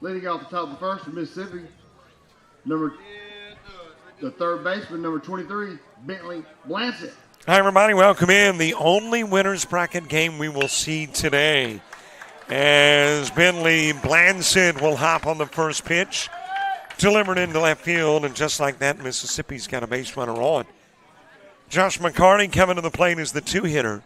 Leading off the top of the first for Mississippi, the third baseman, number 23, Bentley Blancett. Hi, everybody. Welcome in. The only winner's bracket game we will see today, as Bentley Blancett will hop on the first pitch, delivered into left field, and just like that, Mississippi's got a base runner on. Josh McCarty coming to the plate as the two-hitter.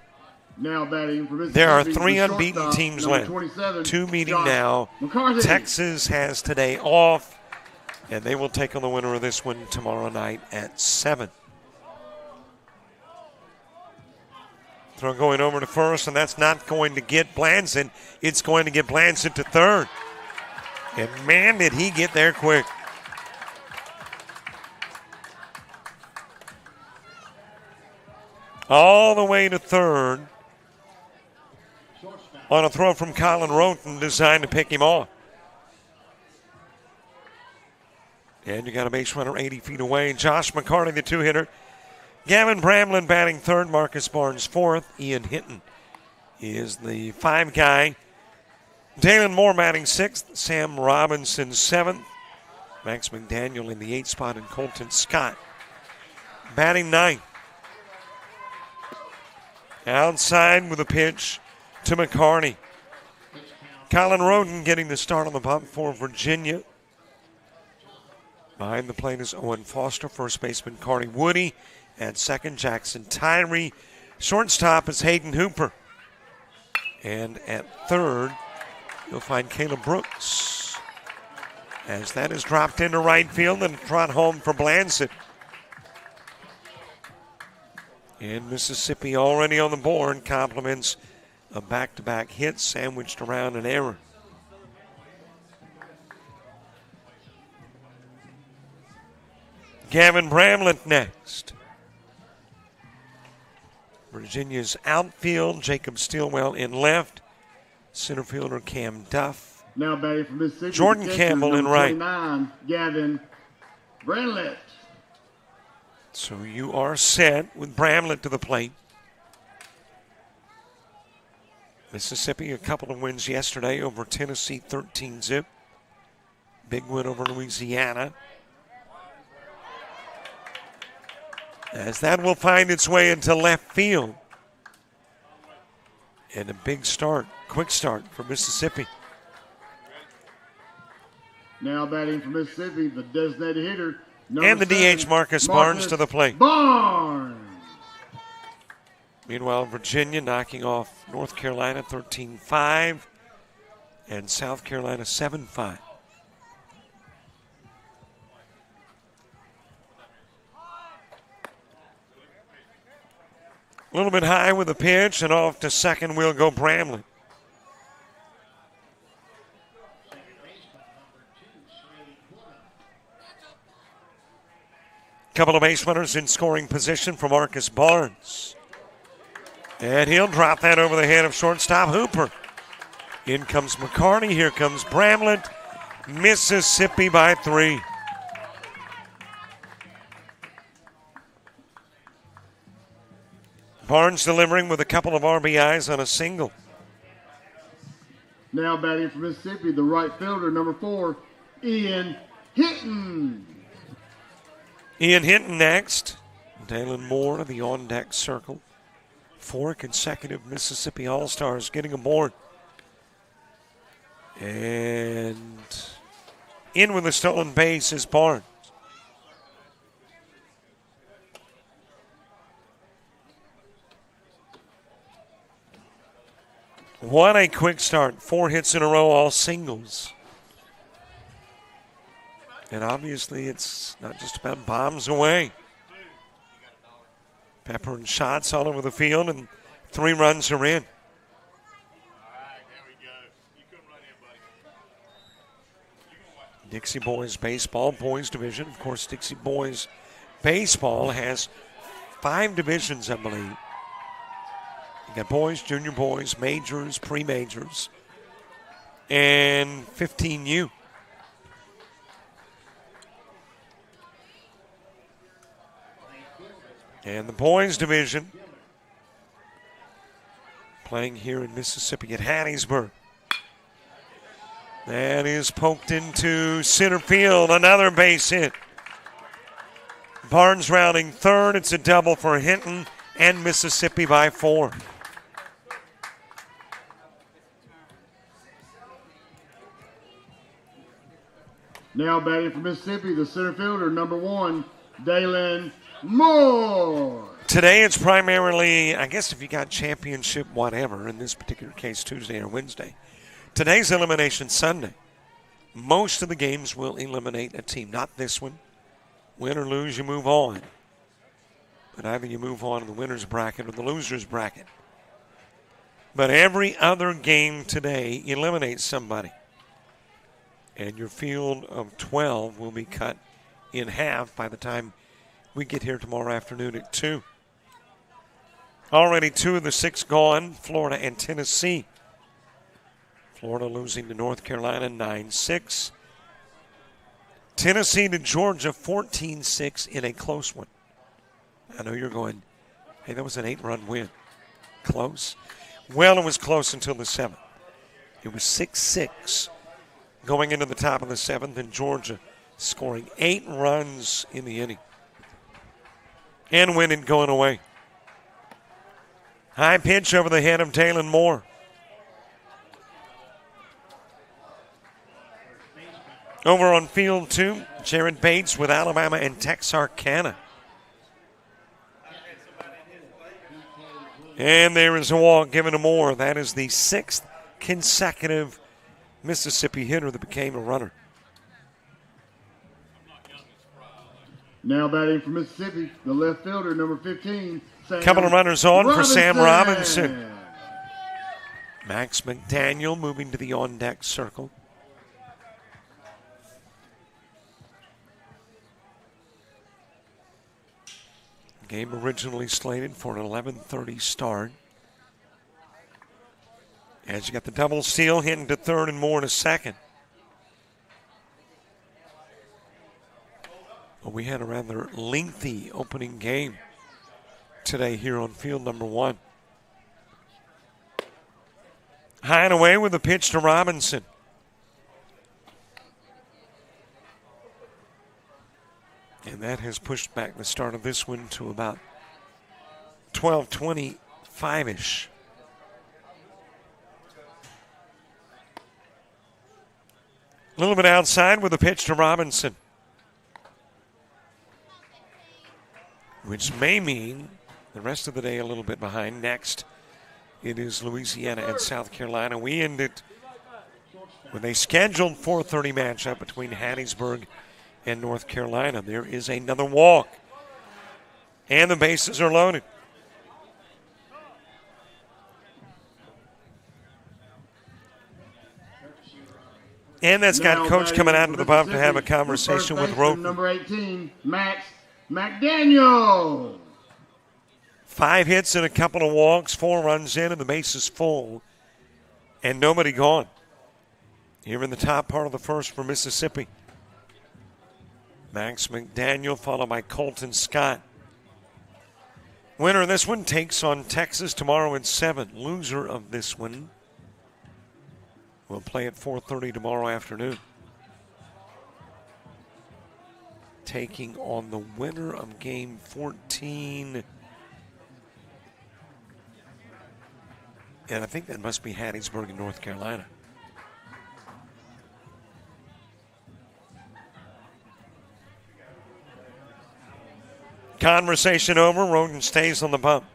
Now batting for Mississippi. There are three unbeaten teams left. 27, two meeting Josh now. McCarty. Texas has today off, and they will take on the winner of this one tomorrow night at 7. Throw going over to first, and that's not going to get Blancett. It's going to get Blancett to third. And, man, did he get there quick. All the way to third on a throw from Colin Roten designed to pick him off. And you got a base runner 80 feet away. Josh McCarty, the two-hitter. Gavin Bramlin batting third. Marcus Barnes fourth. Ian Hinton is the 5 guy. Dalen Moore batting sixth. Sam Robinson seventh. Max McDaniel in the 8th spot. And Colton Scott batting ninth. Outside with a pitch to McCarty. Colin Roden getting the start on the bump for Virginia. Behind the plate is Owen Foster, first baseman Carty Woody. At second, Jackson Tyree. Shortstop is Hayden Hooper. And at third, you'll find Caleb Brooks. As that is dropped into right field and trot home for Blancett. And Mississippi already on the board. Compliments a back-to-back hit sandwiched around an error. Gavin Bramlett next. Virginia's outfield, Jacob Stilwell in left. Center fielder Cam Duff. Now batting for Mississippi. Jordan Campbell in right. 29, Gavin Bramlett. So you are set with Bramlett to the plate. Mississippi, a couple of wins yesterday over Tennessee, 13-zip. Big win over Louisiana. As that will find its way into left field. And a big start, quick start for Mississippi. Now batting for Mississippi, the designated hitter. And the DH Marcus Barnes to the plate. Barnes. Meanwhile, Virginia knocking off North Carolina 13-5 and South Carolina 7-5. A little bit high with the pitch, and off to second will go Bramlett. Couple of base runners in scoring position for Marcus Barnes. And he'll drop that over the head of shortstop Hooper. In comes McCarty. Here comes Bramlett. Mississippi by 3. Barnes delivering with a couple of RBIs on a single. Now batting for Mississippi, the right fielder, number 4, Ian Hinton. Ian Hinton next. Dalen Moore, the on-deck circle. 4 consecutive Mississippi All-Stars getting aboard. And in with a stolen base is Barnes. What a quick start. 4 hits in a row, all singles. And obviously it's not just about bombs away. Pepper and shots all over the field, and 3 runs are in. Dixie Boys Baseball, Boys Division. Of course, Dixie Boys Baseball has 5 divisions, I believe. You got boys, junior boys, majors, pre-majors, and 15U. And the boys division playing here in Mississippi at Hattiesburg. That is poked into center field. Another base hit. Barnes rounding third. It's a double for Hinton and Mississippi by 4. Now batting for Mississippi, the center fielder, number 1, Dalen Moore. Today it's primarily, I guess if you got championship whatever, in this particular case Tuesday or Wednesday. Today's Elimination Sunday. Most of the games will eliminate a team. Not this one. Win or lose, you move on. But either you move on in the winner's bracket or the loser's bracket. But every other game today eliminates somebody. And your field of 12 will be cut in half by the time we get here tomorrow afternoon at 2. Already 2 of the 6 gone, Florida and Tennessee. Florida losing to North Carolina 9-6. Tennessee to Georgia 14-6 in a close one. I know you're going, hey, that was an 8-run win. Close? Well, it was close until the 7th. It was 6-6 going into the top of the 7th, and Georgia scoring 8 runs in the inning. And winning going away. High pitch over the head of Dalen Moore. Over on field 2, Jared Bates with Alabama and Texarkana. And there is a walk given to Moore. That is the 6th consecutive Mississippi hitter that became a runner. Now batting for Mississippi, the left fielder, number 15, Sam Couple of runners on Robinson. for Sam Robinson. Max McDaniel moving to the on-deck circle. Game originally slated for an 11:30 start. As you got the double steal, hitting to third and Moore to second. Well, we had a rather lengthy opening game today here on field number 1. High and away with a pitch to Robinson. And that has pushed back the start of this one to about 12:25-ish. A little bit outside with a pitch to Robinson. Which may mean the rest of the day a little bit behind. Next, it is Louisiana and South Carolina. We end it with a scheduled 4:30 matchup between Hattiesburg and North Carolina. There is another walk. And the bases are loaded. And that's got Coach coming out to the bump to have a conversation with Rope. Number 18, Max McDaniel. 5 hits and a couple of walks, 4 runs in, and the base is full. And nobody gone. Here in the top part of the first for Mississippi. Max McDaniel followed by Colton Scott. Winner of this one takes on Texas tomorrow at 7. Loser of this one will play at 4:30 tomorrow afternoon. Taking on the winner of game 14. And I think that must be Hattiesburg in North Carolina. Conversation over. Roden stays on the bump.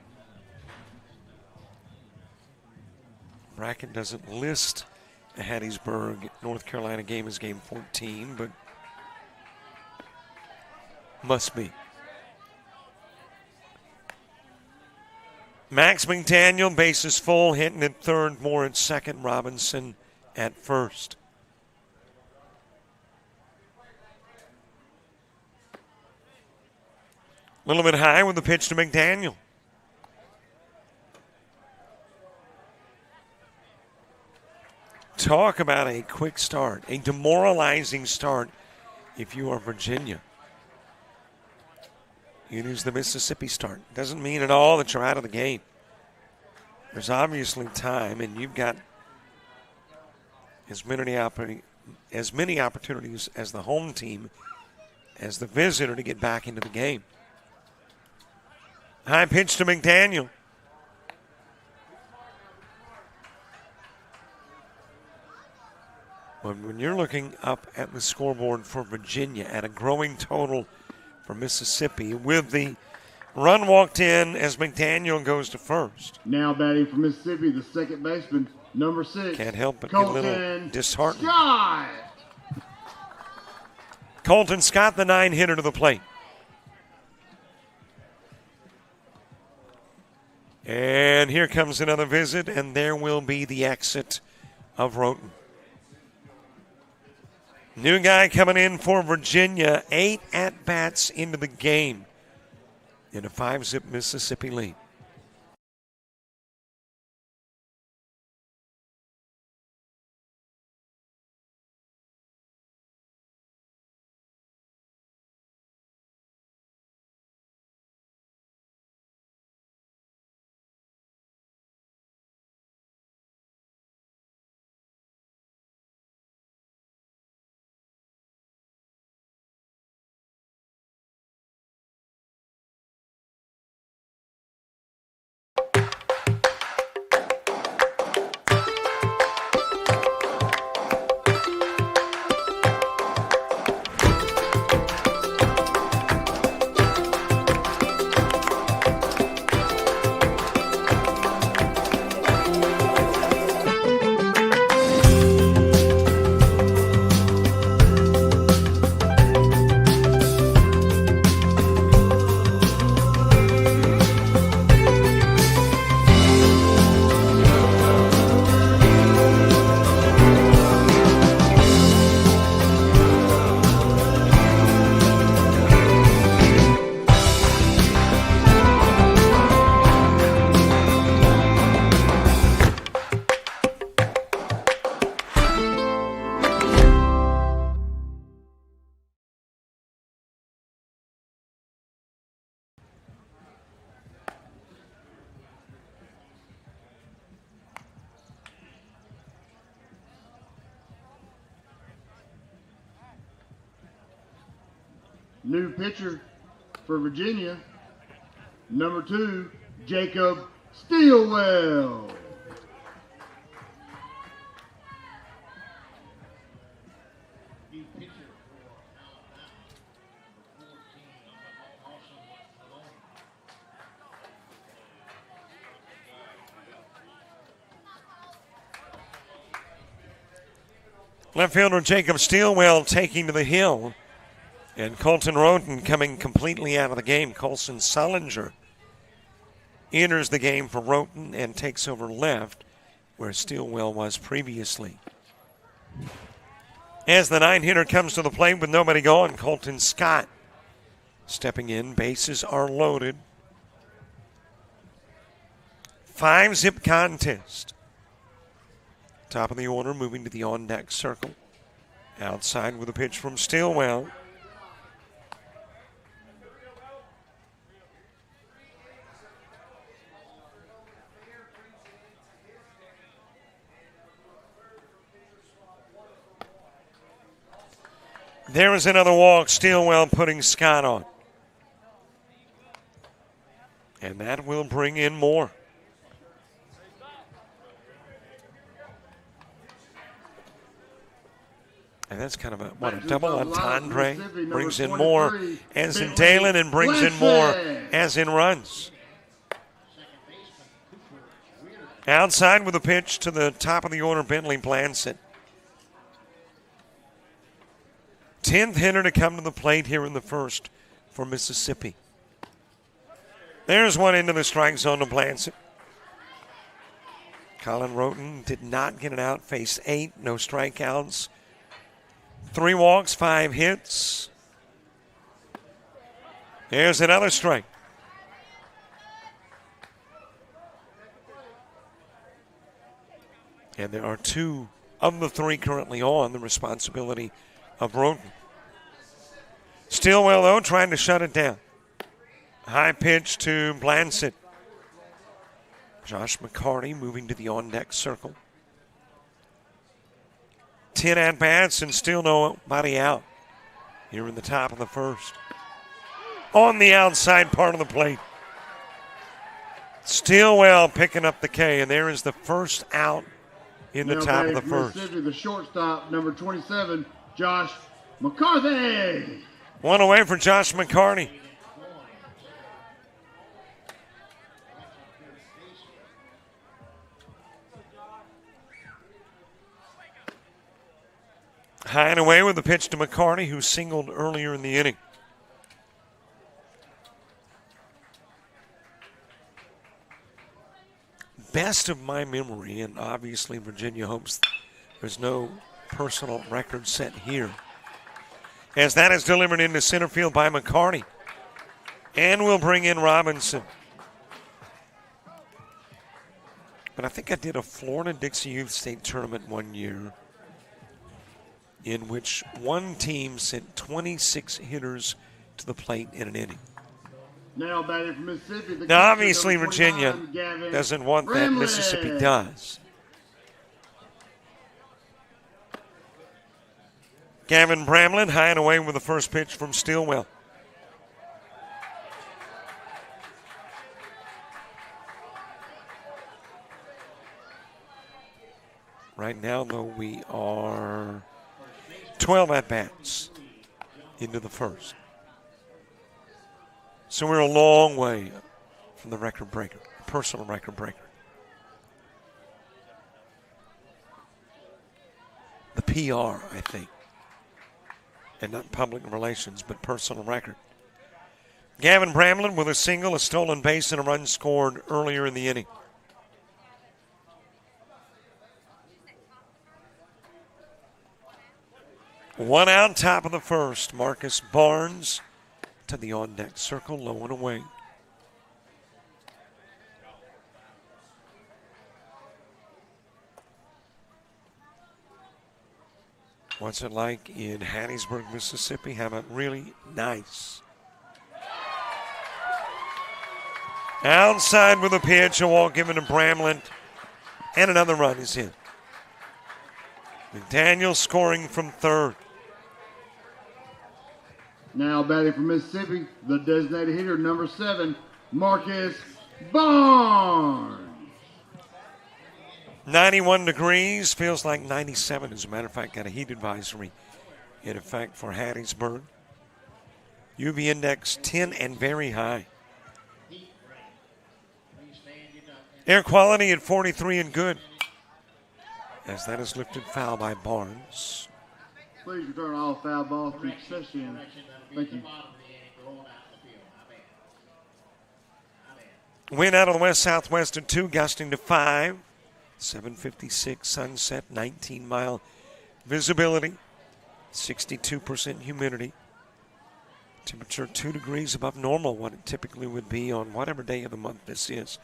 Bracket doesn't list the Hattiesburg, North Carolina game as game 14, but must be. Max McDaniel, bases full, hitting at third, Moore at second, Robinson at first. A little bit high with the pitch to McDaniel. Talk about a quick start, a demoralizing start if you are Virginia. It is the Mississippi start. Doesn't mean at all that you're out of the game. There's obviously time, and you've got as many opportunities as the home team as the visitor to get back into the game. High pitch to McDaniel. When you're looking up at the scoreboard for Virginia at a growing total for Mississippi, with the run walked in as McDaniel goes to first. Now batting for Mississippi, the second baseman, number 6. Can't help but get a little disheartened. Scott. Colton Scott, the 9-hitter to the plate. And here comes another visit, and there will be the exit of Roten. New guy coming in for Virginia, 8 at-bats into the game in a 5-zip Mississippi lead. New pitcher for Virginia, number 2, Jacob Steelwell. Left fielder Jacob Steelwell taking to the hill. And Colton Roten coming completely out of the game. Colson Sullinger enters the game for Roten and takes over left where Steelwell was previously. As the 9-hitter comes to the plate with nobody gone, Colton Scott stepping in. Bases are loaded. 5-zip contest. Top of the order moving to the on-deck circle. Outside with a pitch from Steelwell. There is another walk. Steelwell putting Scott on. And that will bring in more. And that's kind of a double entendre. Brings in more as in Dalen and brings in more as in runs. Outside with a pitch to the top of the order, Bentley Blanset. 10th hitter to come to the plate here in the first for Mississippi. There's one into the strike zone to Blanset. Colin Roten did not get it out, faced 8, no strikeouts. 3 walks, 5 hits. There's another strike. And there are 2 of the 3 currently on the responsibility of Roten. Steelwell, though, trying to shut it down. High pitch to Blanset. Josh McCarty moving to the on-deck circle. 10 at-bats and still nobody out here in the top of the first. On the outside part of the plate. Stillwell picking up the K, and there is the first out in the top of the first. The shortstop, number 27, Josh McCarthy. One away for Josh McCarthy. High and away with the pitch to McCarthy, who singled earlier in the inning. Best of my memory, and obviously Virginia hopes there's no personal record set here, as that is delivered into center field by McCarthy. And we'll bring in Robinson. But I think I did a Florida-Dixie Youth State Tournament one year in which one team sent 26 hitters to the plate in an inning. Now batting from Mississippi. Now, obviously, Virginia doesn't want that. Mississippi does. Gavin Bramlin high and away with the first pitch from Stillwell. Right now, though, we are 12 at-bats into the first. So we're a long way from the record breaker, personal record breaker. The PR, I think. And not public relations, but personal record. Gavin Bramlin with a single, a stolen base, and a run scored earlier in the inning. One out, top of the first. Marcus Barnes to the on-deck circle, low and away. What's it like in Hattiesburg, Mississippi? How about really nice? Outside with a pitch, a walk given to Bramlin, and another run is in. McDaniel scoring from third. Now batting from Mississippi, the designated hitter, number 7, Marcus Barnes. 91 degrees, feels like 97. As a matter of fact, got a heat advisory in effect for Hattiesburg. UV index 10 and very high. Air quality at 43 and good, as that is lifted foul by Barnes. Please return all foul balls to session. Thank you. Wind out of the west-southwest at 2, gusting to 5. 7:56 sunset, 19-mile visibility, 62% humidity. Temperature 2 degrees above normal, what it typically would be on whatever day of the month this is.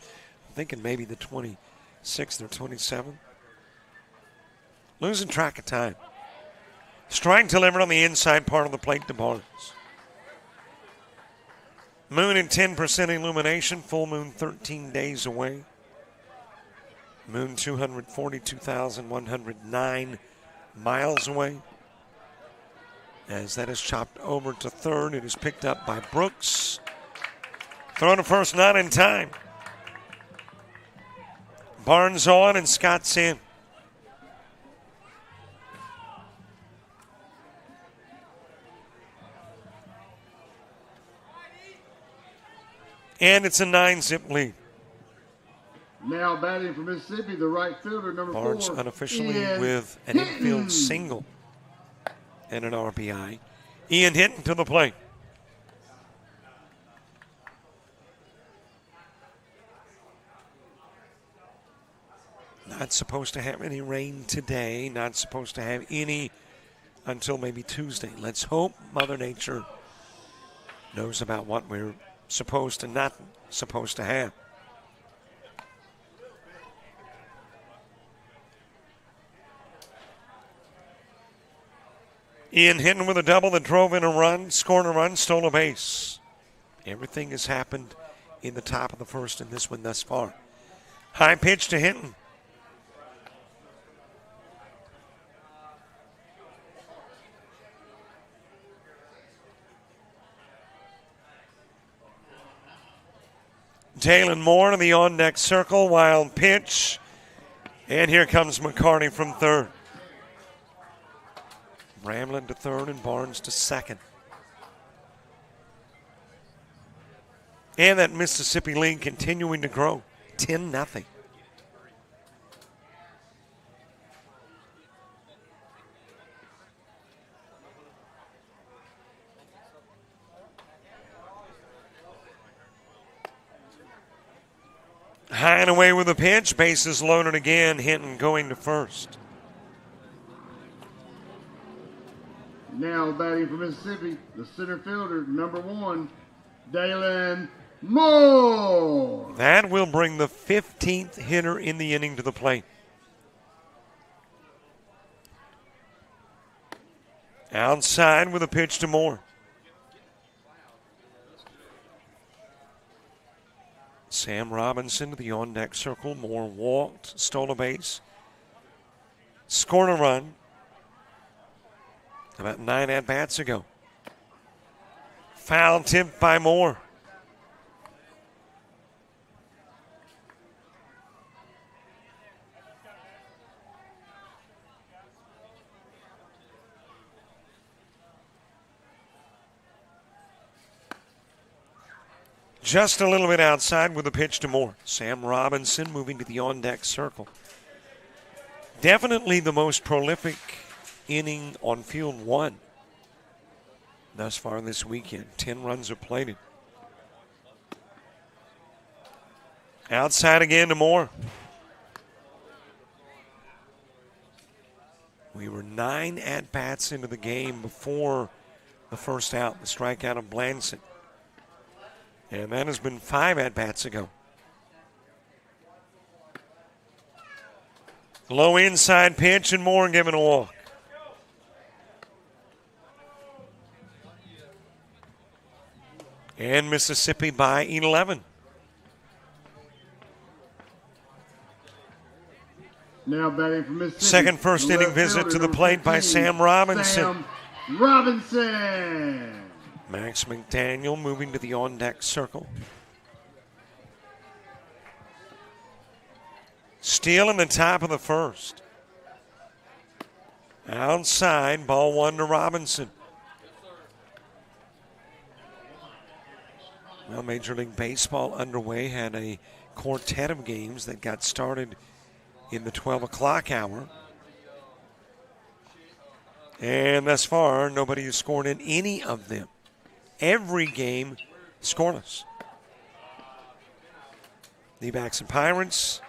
I'm thinking maybe the 26th or 27th. Losing track of time. Strike delivered on the inside part of the plate to Barnes. Moon at 10% illumination, full moon 13 days away. Moon 242,109 miles away. As that is chopped over to third, it is picked up by Brooks. Thrown to first, not in time. Barnes on and Scott's in. And it's a 9-zip lead. Now batting for Mississippi, the right fielder, number 4. Barnes unofficially with an infield single and an RBI. Ian Hinton to the plate. Not supposed to have any rain today. Not supposed to have any until maybe Tuesday. Let's hope Mother Nature knows about what we're supposed to not supposed to have. Ian Hinton with a double that drove in a run, scored a run, stole a base. Everything has happened in the top of the first in this one thus far. High pitch to Hinton. Dalen Moore to the on-deck circle, wild pitch. And here comes McCarty from third. Bramlin to third and Barnes to second. And that Mississippi lead continuing to grow, 10-0. High and away with a pitch, bases loaded again, Hinton going to first. Now batting for Mississippi, the center fielder, number 1, Dalen Moore. That will bring the 15th hitter in the inning to the plate. Outside with a pitch to Moore. Sam Robinson to the on-deck circle. Moore walked, stole a base, scored a run about 9 at-bats ago. Foul tipped by Moore. Just a little bit outside with a pitch to Moore. Sam Robinson moving to the on-deck circle. Definitely the most prolific inning on field 1 thus far this weekend. 10 runs are plated. Outside again to Moore. We were 9 at-bats into the game before the first out, the strikeout of Blanson. And that has been 5 at-bats ago. Low inside pitch and Moore given a walk. And Mississippi by 11. Now batting for Mississippi. Second first inning visit to the plate by Sam Robinson. Sam Robinson. Max McDaniel moving to the on-deck circle. Steele in the top of the first. Outside, ball 1 to Robinson. Well, Major League Baseball underway, had a quartet of games that got started in the 12 o'clock hour. And thus far, nobody has scored in any of them. Every game scoreless. D-backs and Pirates,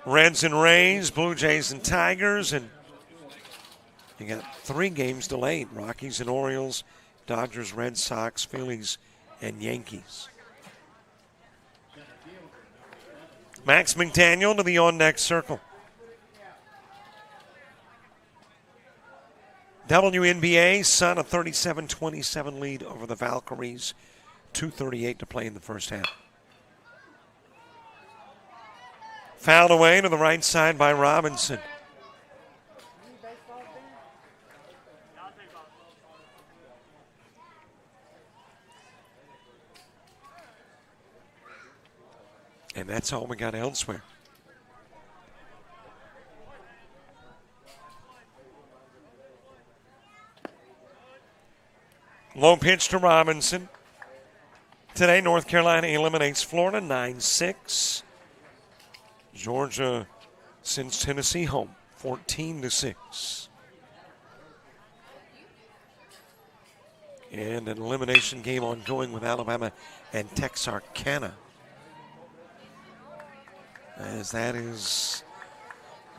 Reds and Rays, Blue Jays and Tigers, and you got 3 games delayed. Rockies and Orioles, Dodgers, Red Sox, Phillies, and Yankees. Max McDaniel to the on-deck circle. WNBA, Sun a 37-27 lead over the Valkyries. 2:38 to play in the first half. Fouled away to the right side by Robinson. And that's all we got elsewhere. Low pitch to Robinson. Today, North Carolina eliminates Florida 9-6. Georgia sends Tennessee home 14-6. And an elimination game ongoing with Alabama and Texarkana. As that is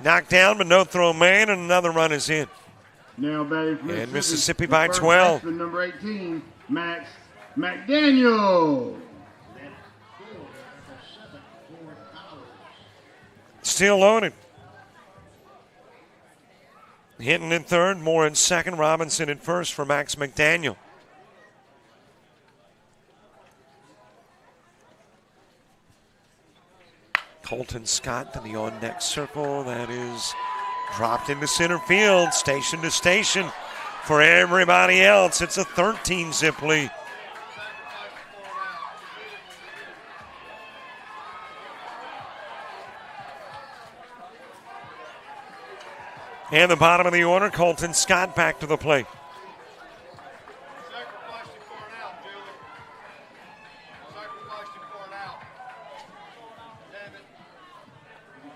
knocked down, but no throw made, and another run is in. Now batting for And Mississippi by 12. Number 18, Max McDaniel. Still loaded. Hinton in third, Moore in second, Robinson in first for Max McDaniel. Colton Scott to the on-deck circle. That is dropped into center field, station to station. For everybody else, it's a 13-zip lead. And the bottom of the order, Colton Scott back to the plate.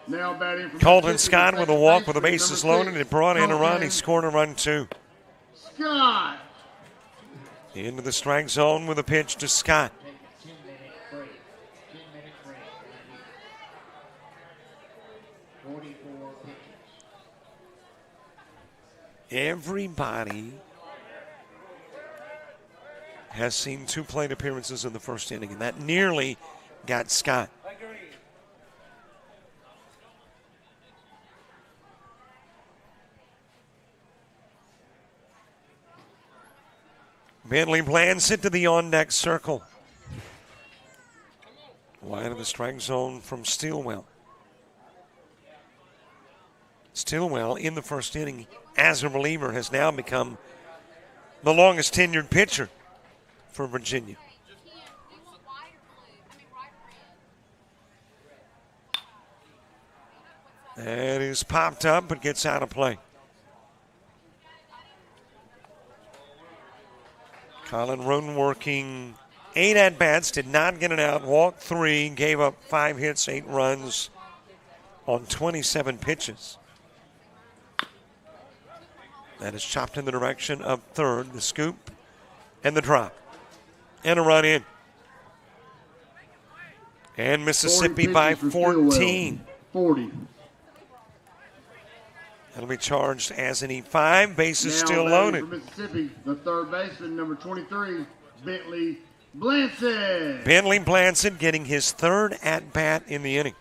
Now batting from Colton Mississippi, Scott with a walk with the number bases 6, loaded. It brought in a run. He Colton scored a run, too. Scott. Into the strike zone with a pitch to Scott. Everybody has seen 2 plate appearances in the first inning, and that nearly got Scott. Bentley Blanchett to the on-deck circle. Wide of the strike zone from Stilwell. Stilwell in the first inning as a reliever has now become the longest tenured pitcher for Virginia. That is popped up but gets out of play. Colin Roden working 8 at-bats, did not get it out, walked 3, gave up 5 hits, 8 runs on 27 pitches. That is chopped in the direction of third, the scoop and the drop. And a run in. And Mississippi by 14. 40. That'll be charged as an E5. Bases Now still batting loaded. for Mississippi, the third baseman, number 23, Bentley Blanchett. Bentley Blanchett getting his 3rd at-bat in the inning.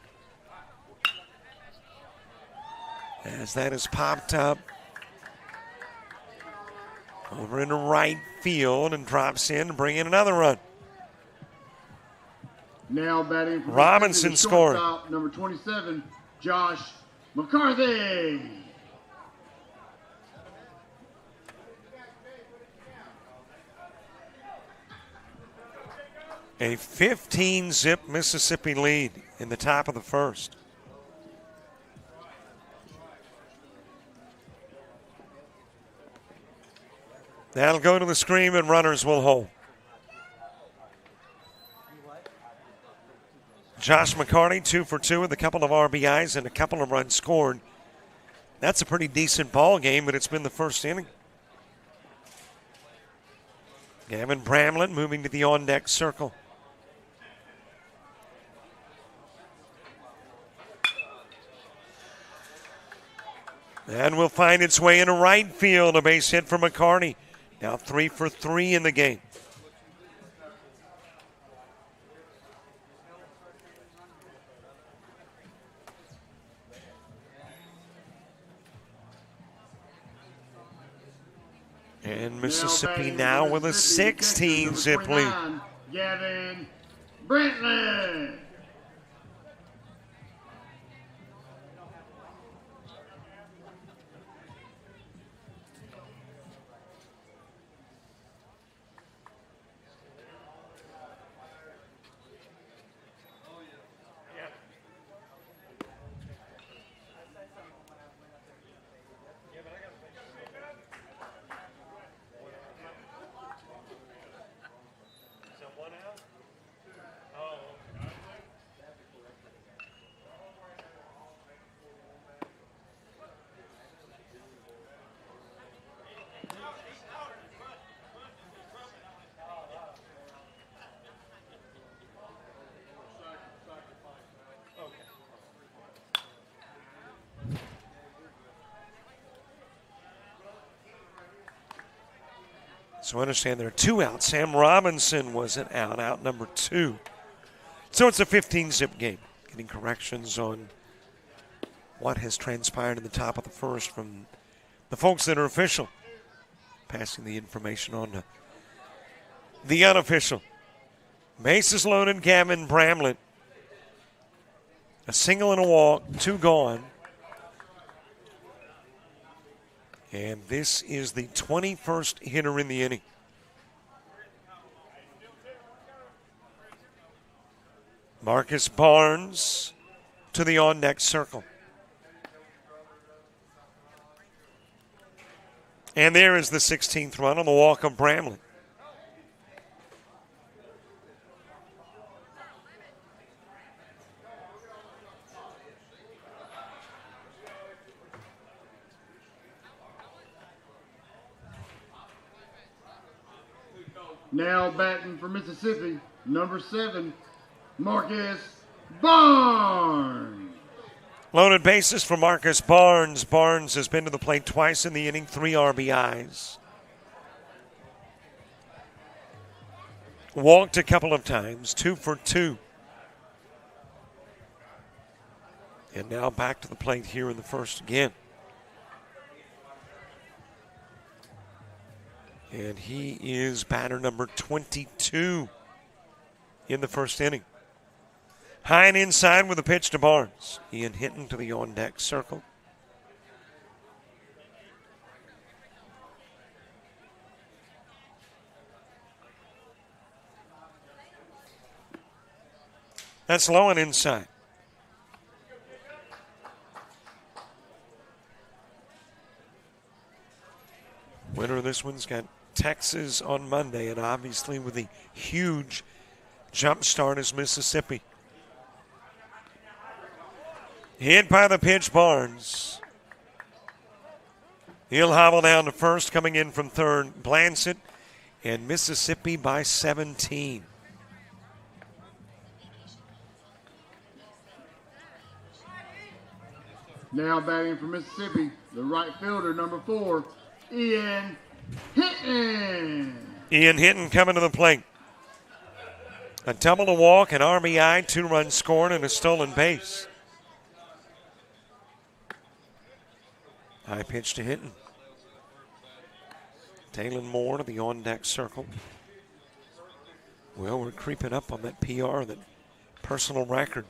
As that is popped up over into right field and drops in to bring in another run. Now batting for Robinson Mississippi, scoring. shortstop, number 27, Josh McCarthy. A 15-zip Mississippi lead in the top of the first. That'll go to the screen and runners will hold. Josh McCarty, 2 for 2 with a couple of RBIs and a couple of runs scored. That's a pretty decent ball game, but it's been the first inning. Gavin Bramlett moving to the on-deck circle. And will find its way into right field. A base hit for McCarty. Now 3 for 3 in the game. And Mississippi now with a 16-zip lead. Gavin Bramlett. So understand there are 2 outs. Sam Robinson was an out number 2. So it's a 15-zip game. Getting corrections on what has transpired in the top of the first from the folks that are official. Passing the information on to the unofficial. Bases loaded, Gavin Bramlett. A single and a walk, 2 gone. And this is the 21st hitter in the inning. Marcus Barnes to the on-deck circle. And there is the 16th run on the walk of Bramlett. Now batting for Mississippi, number 7, Marcus Barnes. Loaded bases for Marcus Barnes. Barnes has been to the plate twice in the inning, 3 RBIs. Walked a couple of times, 2 for 2. And now back to the plate here in the first again. And he is batter number 22 in the first inning. High and inside with a pitch to Barnes. Ian Hinton to the on-deck circle. That's low and inside. Winner of this one's got Texas on Monday, and obviously with the huge jump start is Mississippi. Hit by the pitch, Barnes. He'll hobble down to first, coming in from third, Blansett, and Mississippi by 17. Now batting for Mississippi, the right fielder, number 4, Ian Hinton. Ian Hinton coming to the plate. A double to walk, an RBI, 2 runs scored, and a stolen base. High pitch to Hinton. Dalen Moore to the on-deck circle. Well, we're creeping up on that PR, that personal record,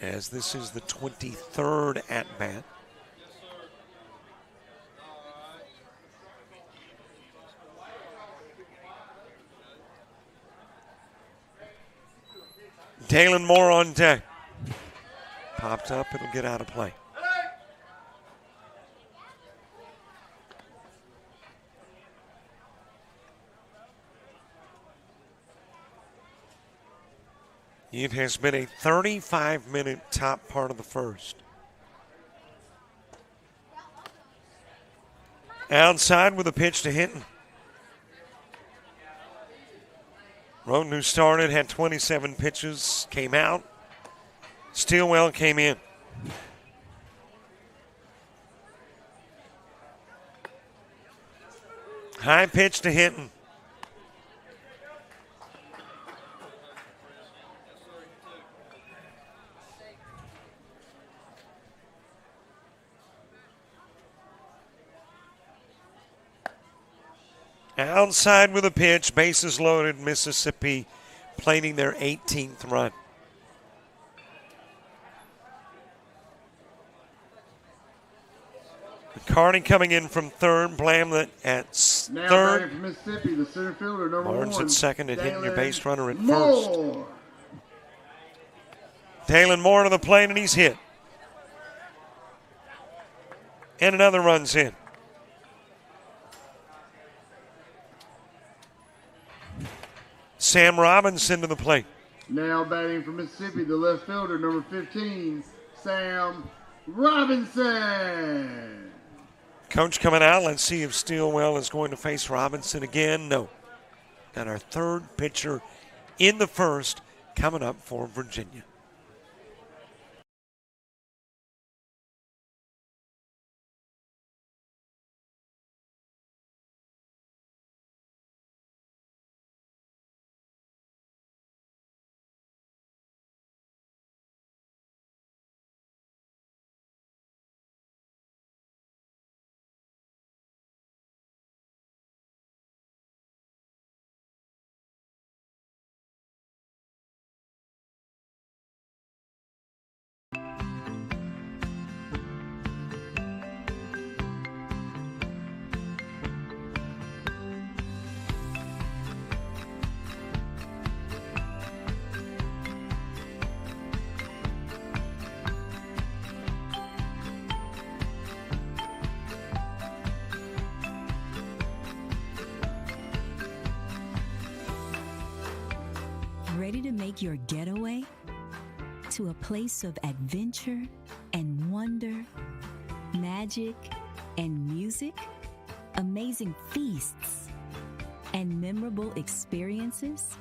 as this is the 23rd at-bat. Dalen Moore on deck. Popped up, it'll get out of play. It has been a 35-minute top part of the first. Outside with a pitch to Hinton. Roden, who started, had 27 pitches, came out. Steelwell came in. High pitch to Hinton. Outside with a pitch, bases loaded, Mississippi plating their 18th run. McCarty coming in from third, Blamlett at Now third. batting for Mississippi, the center fielder, number Barnes 1, at second and hitting your base runner at Moore. first. Dalen Moore to the plate, and he's hit. And another run's in. Sam Robinson to the plate. Now batting for Mississippi, the left fielder, number 15, Sam Robinson. Coach coming out. Let's see if Steelwell is going to face Robinson again. No. Got our third pitcher in the first coming up for Virginia. Ready to make your getaway to a place of adventure and wonder, magic and music, amazing feasts and memorable experiences?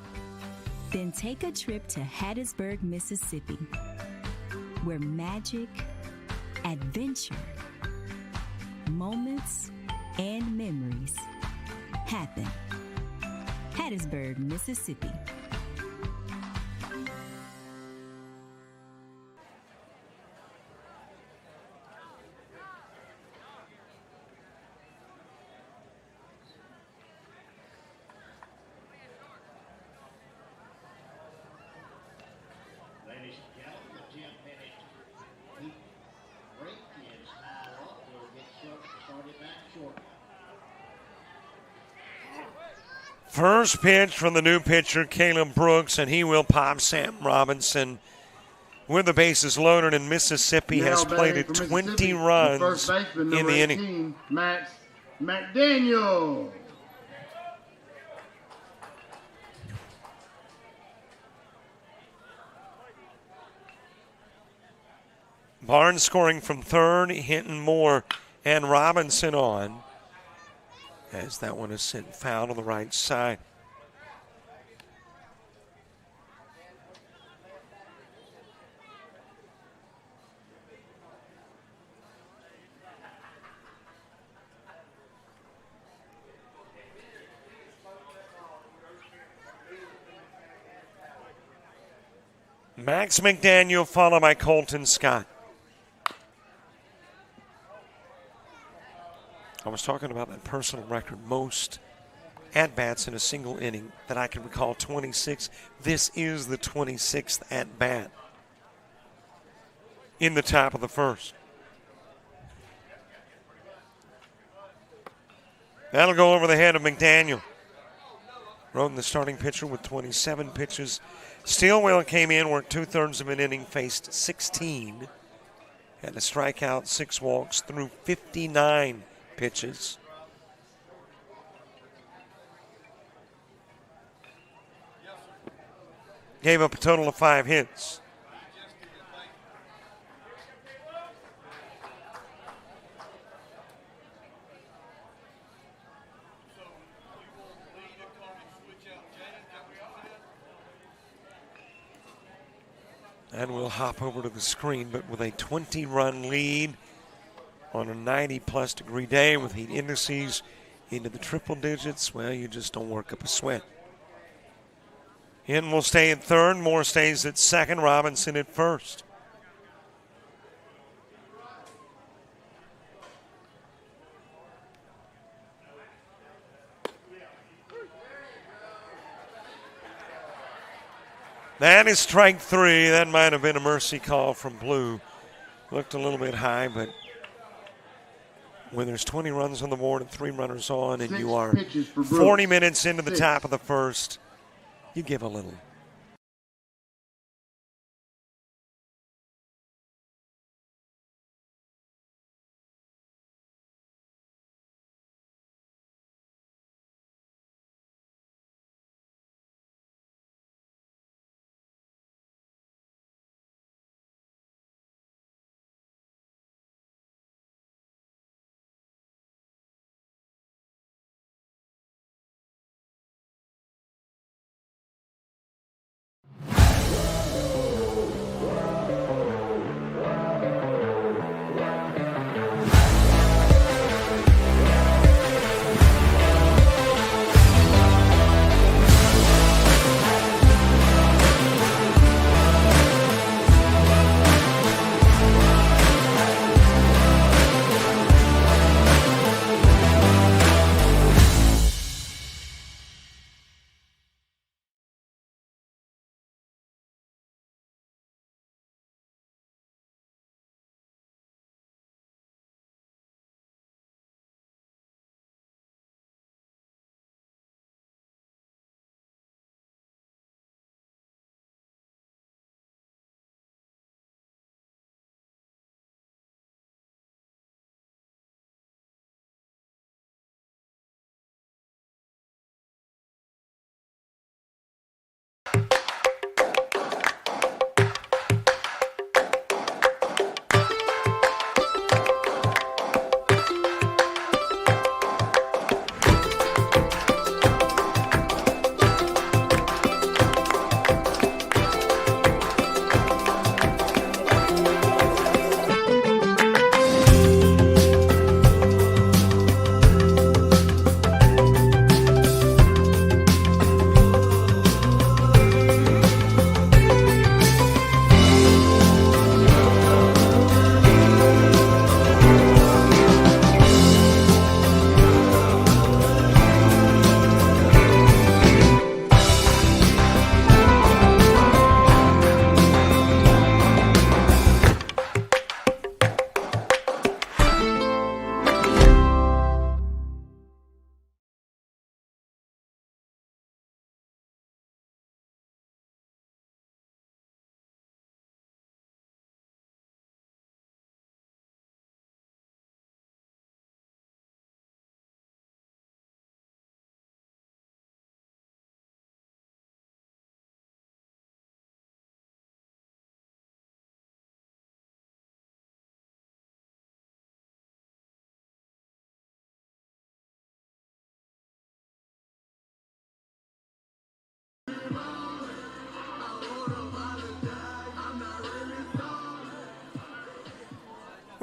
Then take a trip to Hattiesburg, Mississippi, where magic, adventure, moments, and memories happen. Hattiesburg, Mississippi. Ladies and gentlemen, the 10-minute heat break is now up. We'll get started back shortly. First pitch from the new pitcher, Caleb Brooks, and he will pop Sam Robinson with the bases loaded, and Mississippi has plated 20 runs in the inning. 18, Max McDaniel. Barnes scoring from third, Hinton, Moore, and Robinson on, as that one is sent foul to the right side. Max McDaniel followed by Colton Scott. I was talking about that personal record, most at-bats in a single inning that I can recall, 26. This is the 26th at-bat in the top of the first. That'll go over the head of McDaniel. Roden, the starting pitcher, with 27 pitches. Steelwell came in, worked 2/3 of an inning, faced 16. Had a strikeout, 6 walks, threw 59 pitches. Gave up a total of 5 hits. And we'll hop over to the screen, but with a 20-run lead on a 90-plus degree day with heat indices into the triple digits, well, you just don't work up a sweat. Hinton will stay at third. Moore stays at second. Robinson at first. That is strike 3. That might have been a mercy call from Blue. Looked a little bit high, but when there's 20 runs on the board and 3 runners on, and you are 40 minutes into the top of the first, you give a little.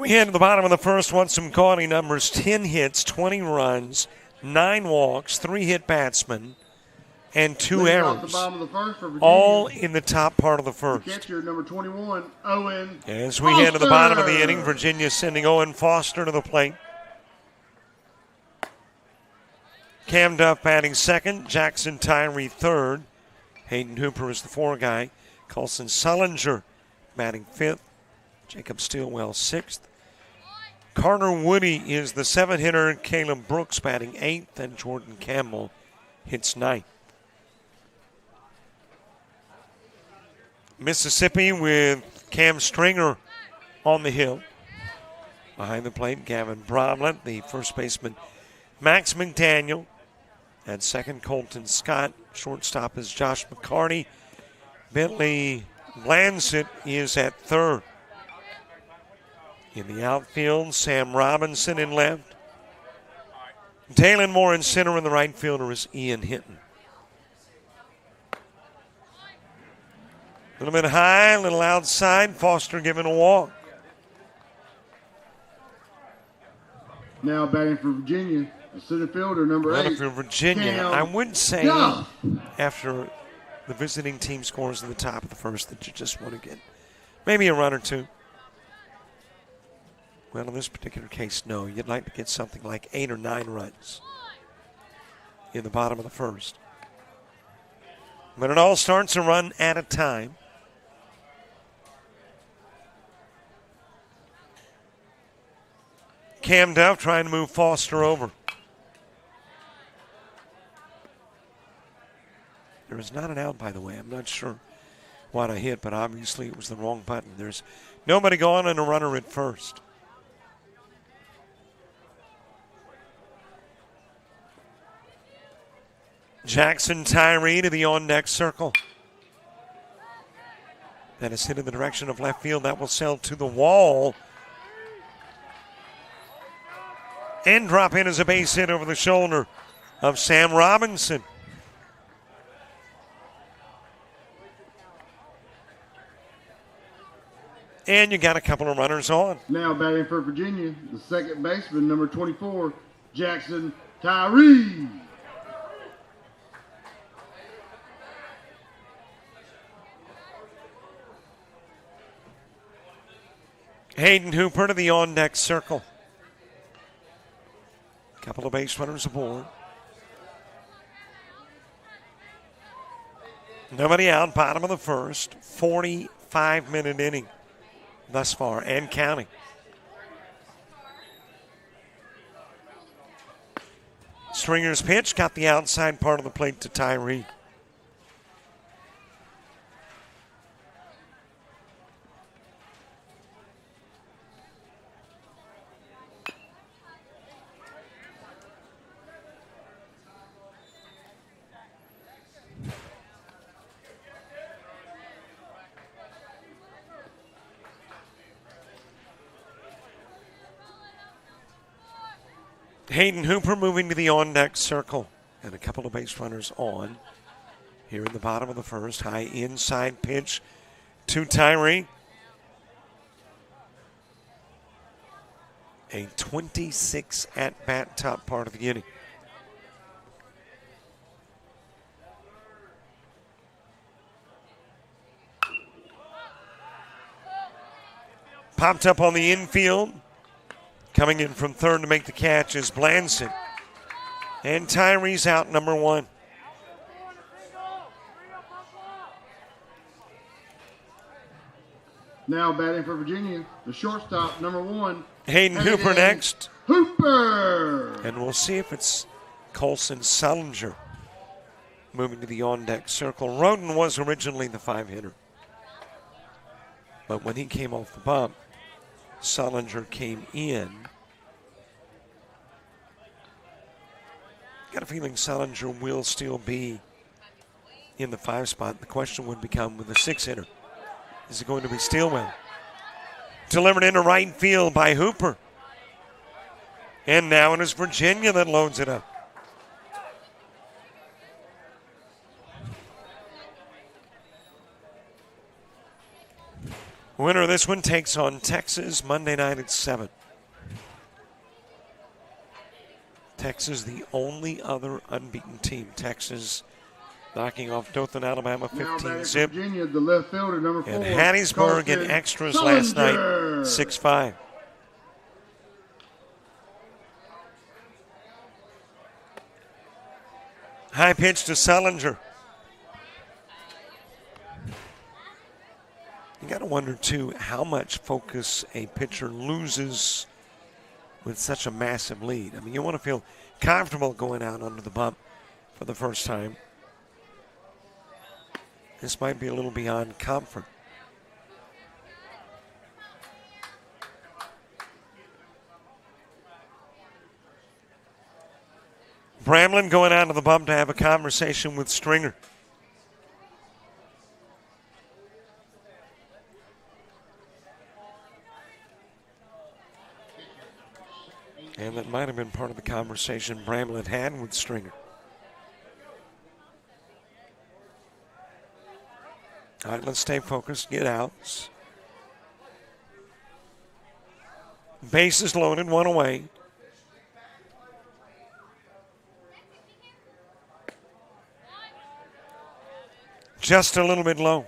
We head to the bottom of the first, want some gaudy numbers. 10 hits, 20 runs, 9 walks, 3 hit batsmen, and 2 Leading off errors. the bottom of the first for Virginia, All in the top part of the the first. catcher, number 21, Owen As we head to the bottom of the Foster. inning, Virginia sending Owen Foster to the plate. Cam Duff batting second, Jackson Tyree third. Hayden Hooper is the 4 guy. Colson Sullinger batting fifth. Jacob Stilwell sixth. Carter Woody is the 7 hitter. Caleb Brooks batting eighth, and Jordan Campbell hits ninth. Mississippi with Cam Stringer on the hill. Behind the plate, Gavin Bromlett, the first baseman, Max McDaniel. At second, Colton Scott. Shortstop is Josh McCarty. Bentley Lancet is at third. In the outfield, Sam Robinson in left. Dalen Moore in center, and the right fielder is Ian Hinton. A little bit high, a little outside. Foster given a walk. Now batting for Virginia, the center fielder, number 8. For Virginia, Cam I would say Duff. after the visiting team scores in the top of the first that you just want to get maybe a run or two. Well, in this particular case, no. You'd like to get something like 8 or 9 runs in the bottom of the first. But it all starts a run at a time. Cam Duff trying to move Foster over. There is not an out, by the way. I'm not sure what I hit, but obviously it was the wrong button. There's nobody gone and a runner at first. Jackson Tyree to the on-deck circle. That is hit in the direction of left field. That will sail to the wall. And drop in as a base hit over the shoulder of Sam Robinson. And you got a couple of runners on. Now batting for Virginia, the second baseman, number 24, Jackson Tyree. Hayden Hooper to the on-deck circle. Couple of base runners aboard. Nobody out, bottom of the first. 45-minute inning thus far and counting. Stringer's pitch got the outside part of the plate to Tyree. Hayden Hooper moving to the on-deck circle. And a couple of base runners on. Here in the bottom of the first. High inside pitch to Tyree. A 26 at-bat top part of the inning. Popped up on the infield. Coming in from third to make the catch is Blanson. And Tyree's out, number 1. Now batting for Virginia, the shortstop, number 1, Hayden Hooper next. Hooper. And we'll see if it's Colson Sullinger moving to the on-deck circle. Roden was originally the 5-hitter. But when he came off the bump, Sullinger came in. Got a feeling Sullinger will still be in the 5 spot. The question would become with the 6-hitter. Is it going to be Stilwell? Delivered into right field by Hooper. And now it is Virginia that loads it up. Winner of this one takes on Texas Monday night at 7. Texas, the only other unbeaten team. Texas knocking off Dothan, Alabama, Now batting 15 for zip. Virginia, the left fielder, number 4. And Hattiesburg in Colston extras last night, Sullinger. 6-5. High pitch to Sullinger. You got to wonder, too, how much focus a pitcher loses with such a massive lead. I mean, you want to feel comfortable going out under the bump for the first time. This might be a little beyond comfort. Bramlin going out to the bump to have a conversation with Stringer. And that might have been part of the conversation Bramlin had with Stringer. All right, let's stay focused, get outs. Bases loaded, one away. Just a little bit low.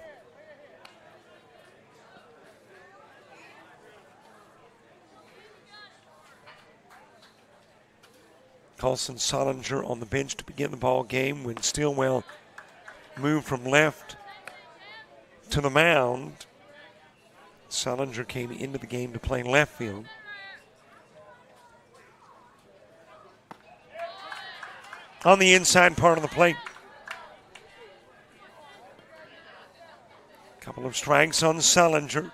Colson Sullinger on the bench to begin the ball game when Stilwell moved from left to the mound. Sullinger came into the game to play left field. On the inside part of the plate. Couple of strikes on Sullinger.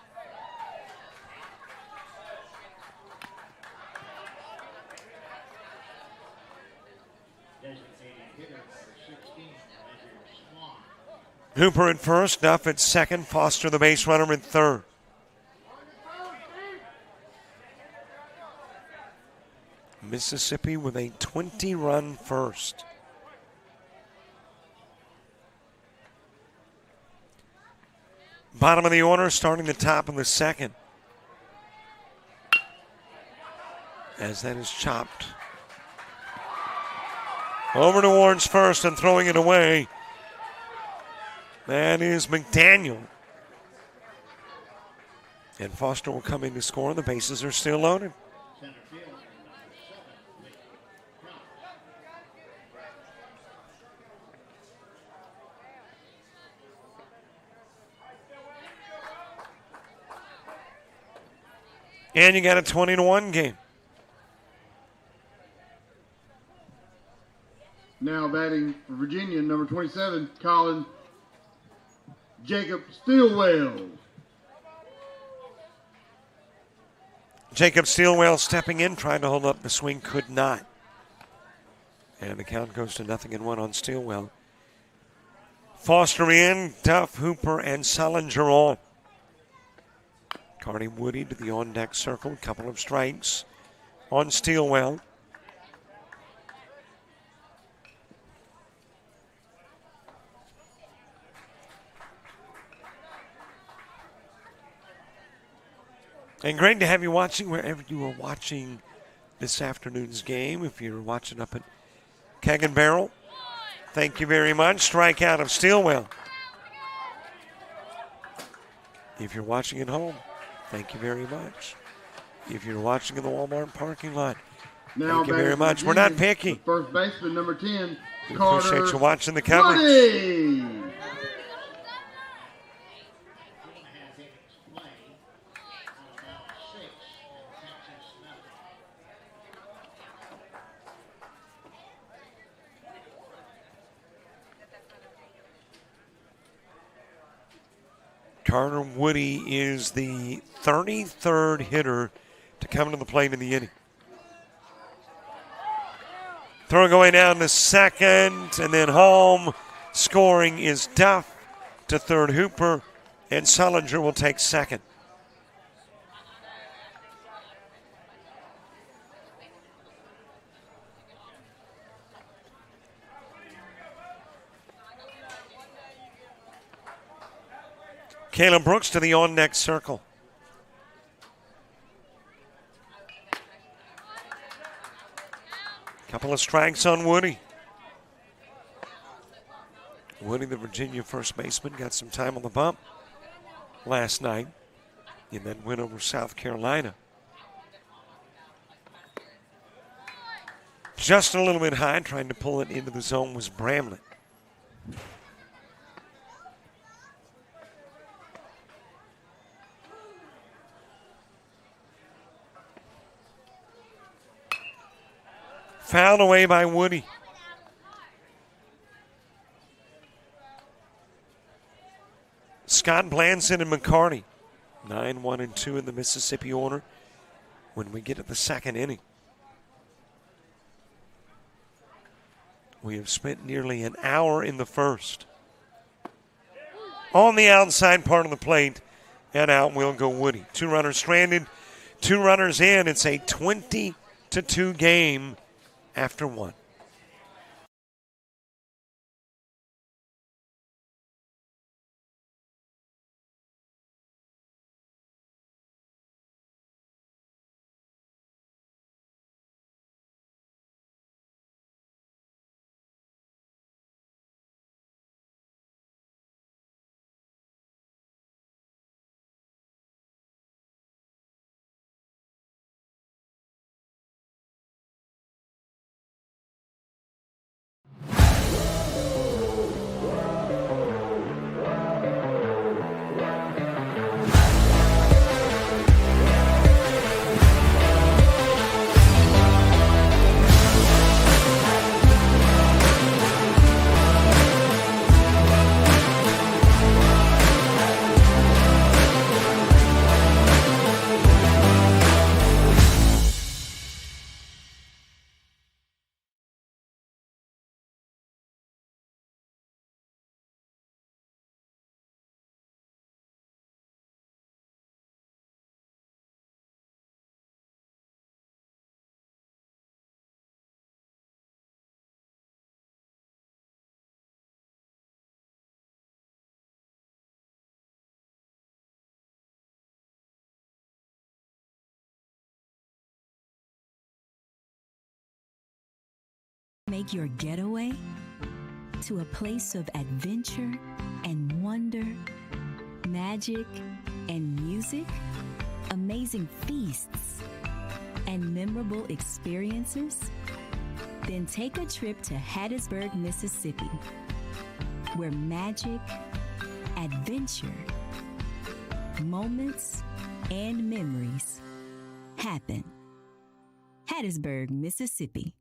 Hooper at first, Duff at second, Foster the base runner at third. Mississippi with a 20-run first. Bottom of the order, starting the top of the second. As that is chopped. Over to Warren's first and throwing it away. That is McDaniel. And Foster will come in to score. The bases are still loaded. And you got a 20-1 game. Now batting for Virginia, number 27, Colin Jacob Stilwell. Jacob Stilwell stepping in, trying to hold up the swing, could not. And the count goes to 0-1 on Stilwell. Foster in, Duff, Hooper, and Sullinger on. Carney Woody to the on-deck circle, couple of strikes on Stilwell. And great to have you watching wherever you are watching this afternoon's game. If you're watching up at Keg and Barrel, thank you very much. Strikeout of Stilwell. If you're watching at home, thank you very much. If you're watching in the Walmart parking lot, Now thank you very much. We're not picky. First baseman, number 10, We Carter appreciate you watching the coverage. Woody. Carter Woody is the 33rd hitter to come to the plate in the inning. Throwing away down to second, and then home. Scoring is Duff to third, Hooper, and Sullinger will take second. Caleb Brooks to the on-deck circle. Couple of strikes on Woody. Woody, the Virginia first baseman, got some time on the bump last night in that win over South Carolina. Just a little bit high, trying to pull it into the zone was Bramlett. Fouled away by Woody. Scott Blanson and McCarty. 9-1-2 in the Mississippi order when we get to the second inning. We have spent nearly an hour in the first. On the outside part of the plate, and out will go Woody. 2 runners stranded, 2 runners in. It's a 20-2 game after 1. Make your getaway to a place of adventure and wonder, magic and music, amazing feasts, and memorable experiences? Then take a trip to Hattiesburg, Mississippi, where magic, adventure, moments, and memories happen. Hattiesburg, Mississippi.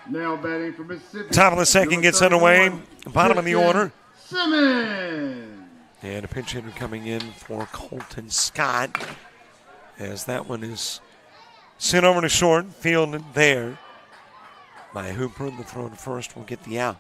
Now batting for Mississippi. Top of the second gets underway. Bottom of the order. Simmons. And a pinch hitter coming in for Colton Scott, as that one is sent over to short, fielded there by Hooper. The throw to first will get the out.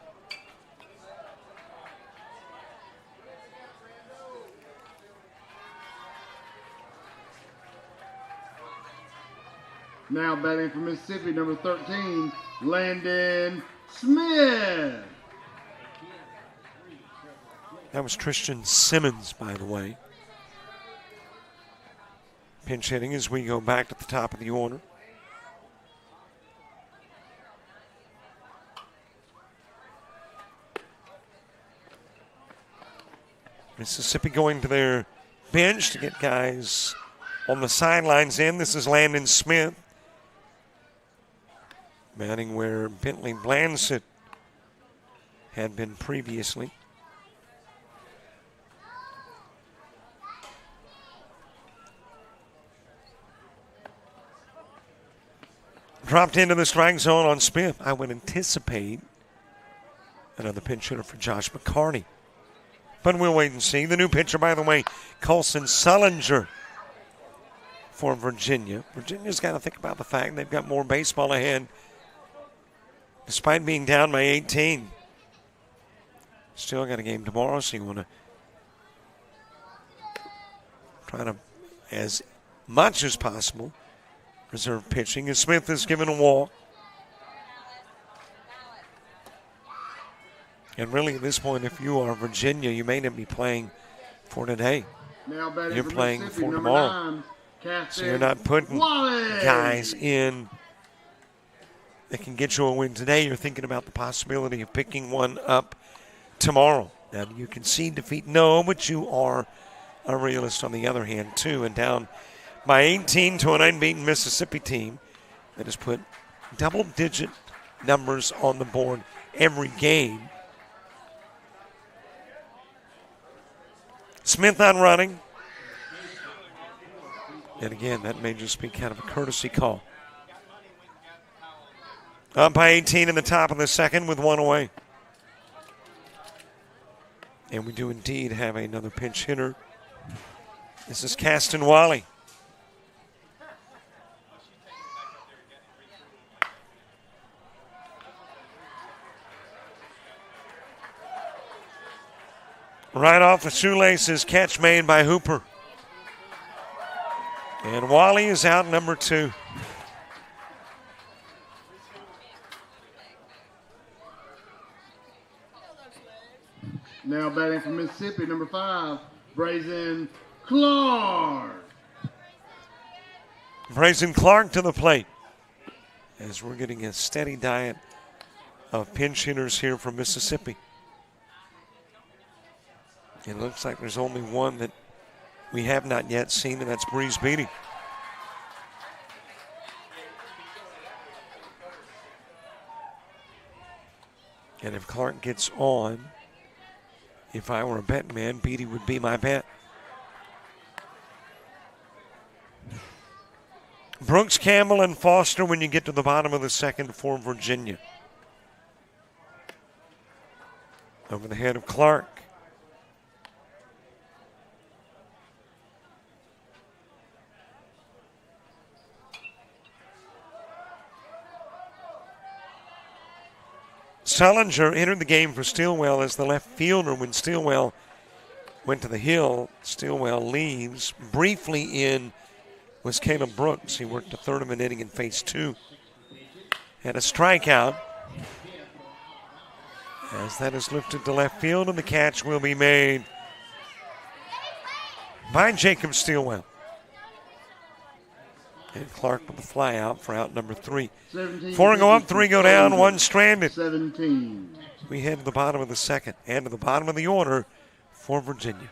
Now batting for Mississippi, number 13, Landon Smith. That was Tristan Simmons, by the way. pinch hitting as we go back to the top of the order. Mississippi going to their bench to get guys on the sidelines in. This is Landon Smith, batting where Bentley Blansett had been previously. Dropped into the strike zone on Smith. I would anticipate another pinch hitter for Josh McCarty. But we'll wait and see. The new pitcher, by the way, Colson Sullinger for Virginia. Virginia's got to think about the fact they've got more baseball ahead despite being down by 18. Still got a game tomorrow, so you want to try to, as much as possible, reserve pitching. As Smith is given a walk. And really, at this point, if you are Virginia, you may not be playing for today. You're playing for tomorrow. So you're not putting guys in that can get you a win today. You're thinking about the possibility of picking one up tomorrow. Now, do you concede defeat? No, but you are a realist on the other hand, too. And down by 18 to an unbeaten Mississippi team that has put double-digit numbers on the board every game. Smith on running. And again, that may just be kind of a courtesy call. Up by 18 in the top of the second with one away. And we do indeed have another pinch hitter. This is Caston Wally. Right off the shoelaces, catch made by Hooper. And Wally is out, number 2. Now batting for Mississippi, number 5, Brazen Clark. Brazen Clark to the plate. As we're getting a steady diet of pinch hitters here from Mississippi. It looks like there's only one that we have not yet seen, and that's Breeze Beatty. And if Clark gets on, if I were a bet man, Beatty would be my bet. Brooks, Campbell, and Foster when you get to the bottom of the second for Virginia. Over the head of Clark. Sullinger entered the game for Stillwell as the left fielder when Stillwell went to the hill. Stillwell leaves. Briefly in was Caleb Brooks. He worked the third of an inning in phase 2. Had a strikeout. As that is lifted to left field, and the catch will be made by Jacob Stillwell. And Clark with the fly out for out number 3. 4 go up, 3 go down, 1 stranded. 17. We head to the bottom of the second and to the bottom of the order for Virginia.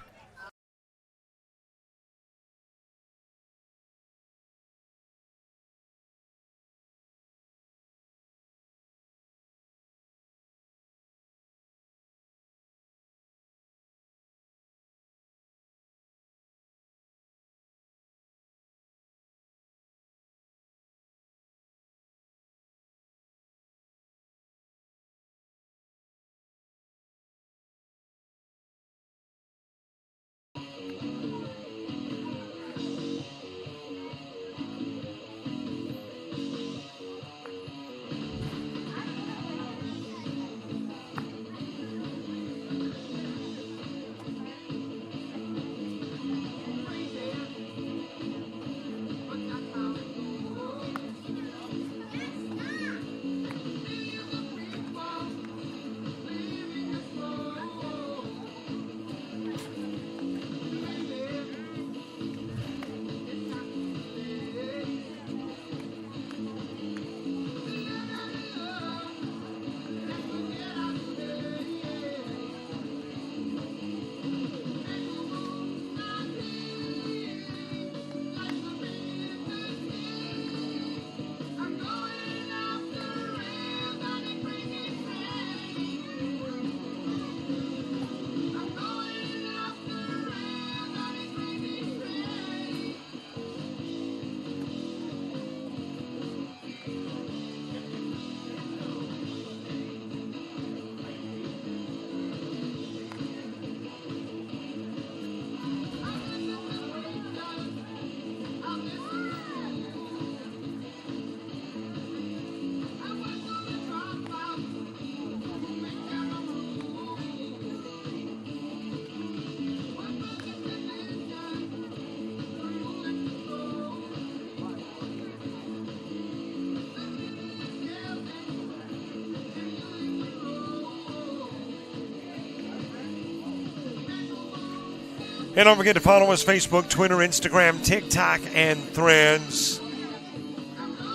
And don't forget to follow us Facebook, Twitter, Instagram, TikTok, and Threads.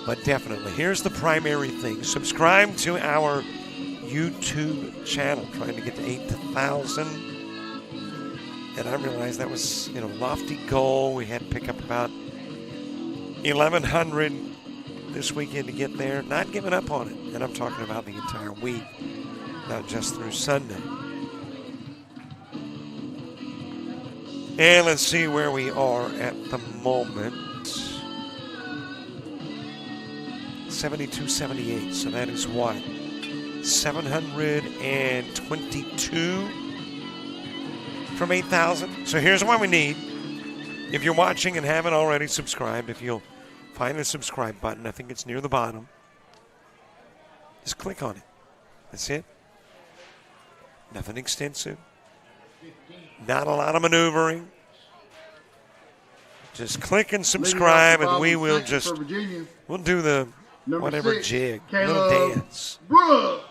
But definitely, here's the primary thing. Subscribe to our YouTube channel. Trying to get to 8,000. And I realized that was, a lofty goal. We had to pick up about 1,100 this weekend to get there. Not giving up on it. And I'm talking about the entire week, not just through Sunday. And let's see where we are at the moment. 72.78. So that is what? 722 from 8,000. So here's what we need. If you're watching and haven't already subscribed, if you'll find the subscribe button, I think it's near the bottom. Just click on it. That's it. Nothing extensive. Not a lot of maneuvering. Just click and subscribe, and we will just, we'll do the whatever 6, jig, Caleb little dance. Brooks.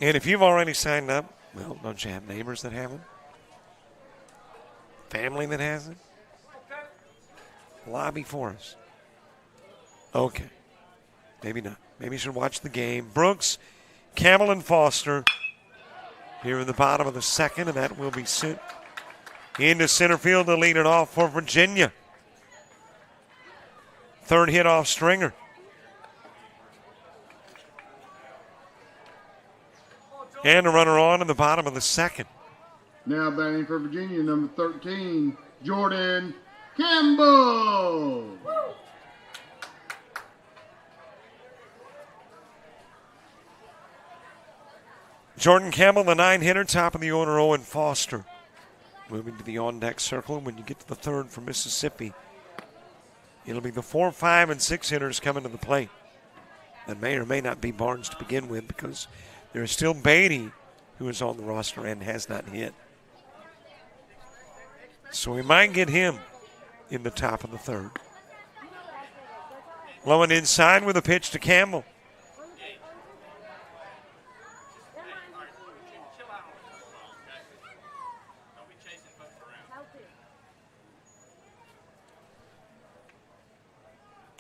And if you've already signed up, well, don't you have neighbors that haven't? Family that hasn't? Lobby for us. Okay. Maybe not. Maybe you should watch the game. Brooks, Campbell, and Foster here in the bottom of the second, and that will be sent into center field to lead it off for Virginia. Third hit off Stringer. And a runner on in the bottom of the second. Now batting for Virginia, number 13, Jordan Campbell. Jordan Campbell, the 9-hitter, top of the order, Owen Foster. Moving to the on-deck circle. When you get to the third for Mississippi, it'll be the 4, 5, and 6 hitters coming to the plate. That may or may not be Barnes to begin with, because there is still Beatty, who is on the roster and has not hit. So we might get him in the top of the third. Low and inside with a pitch to Campbell.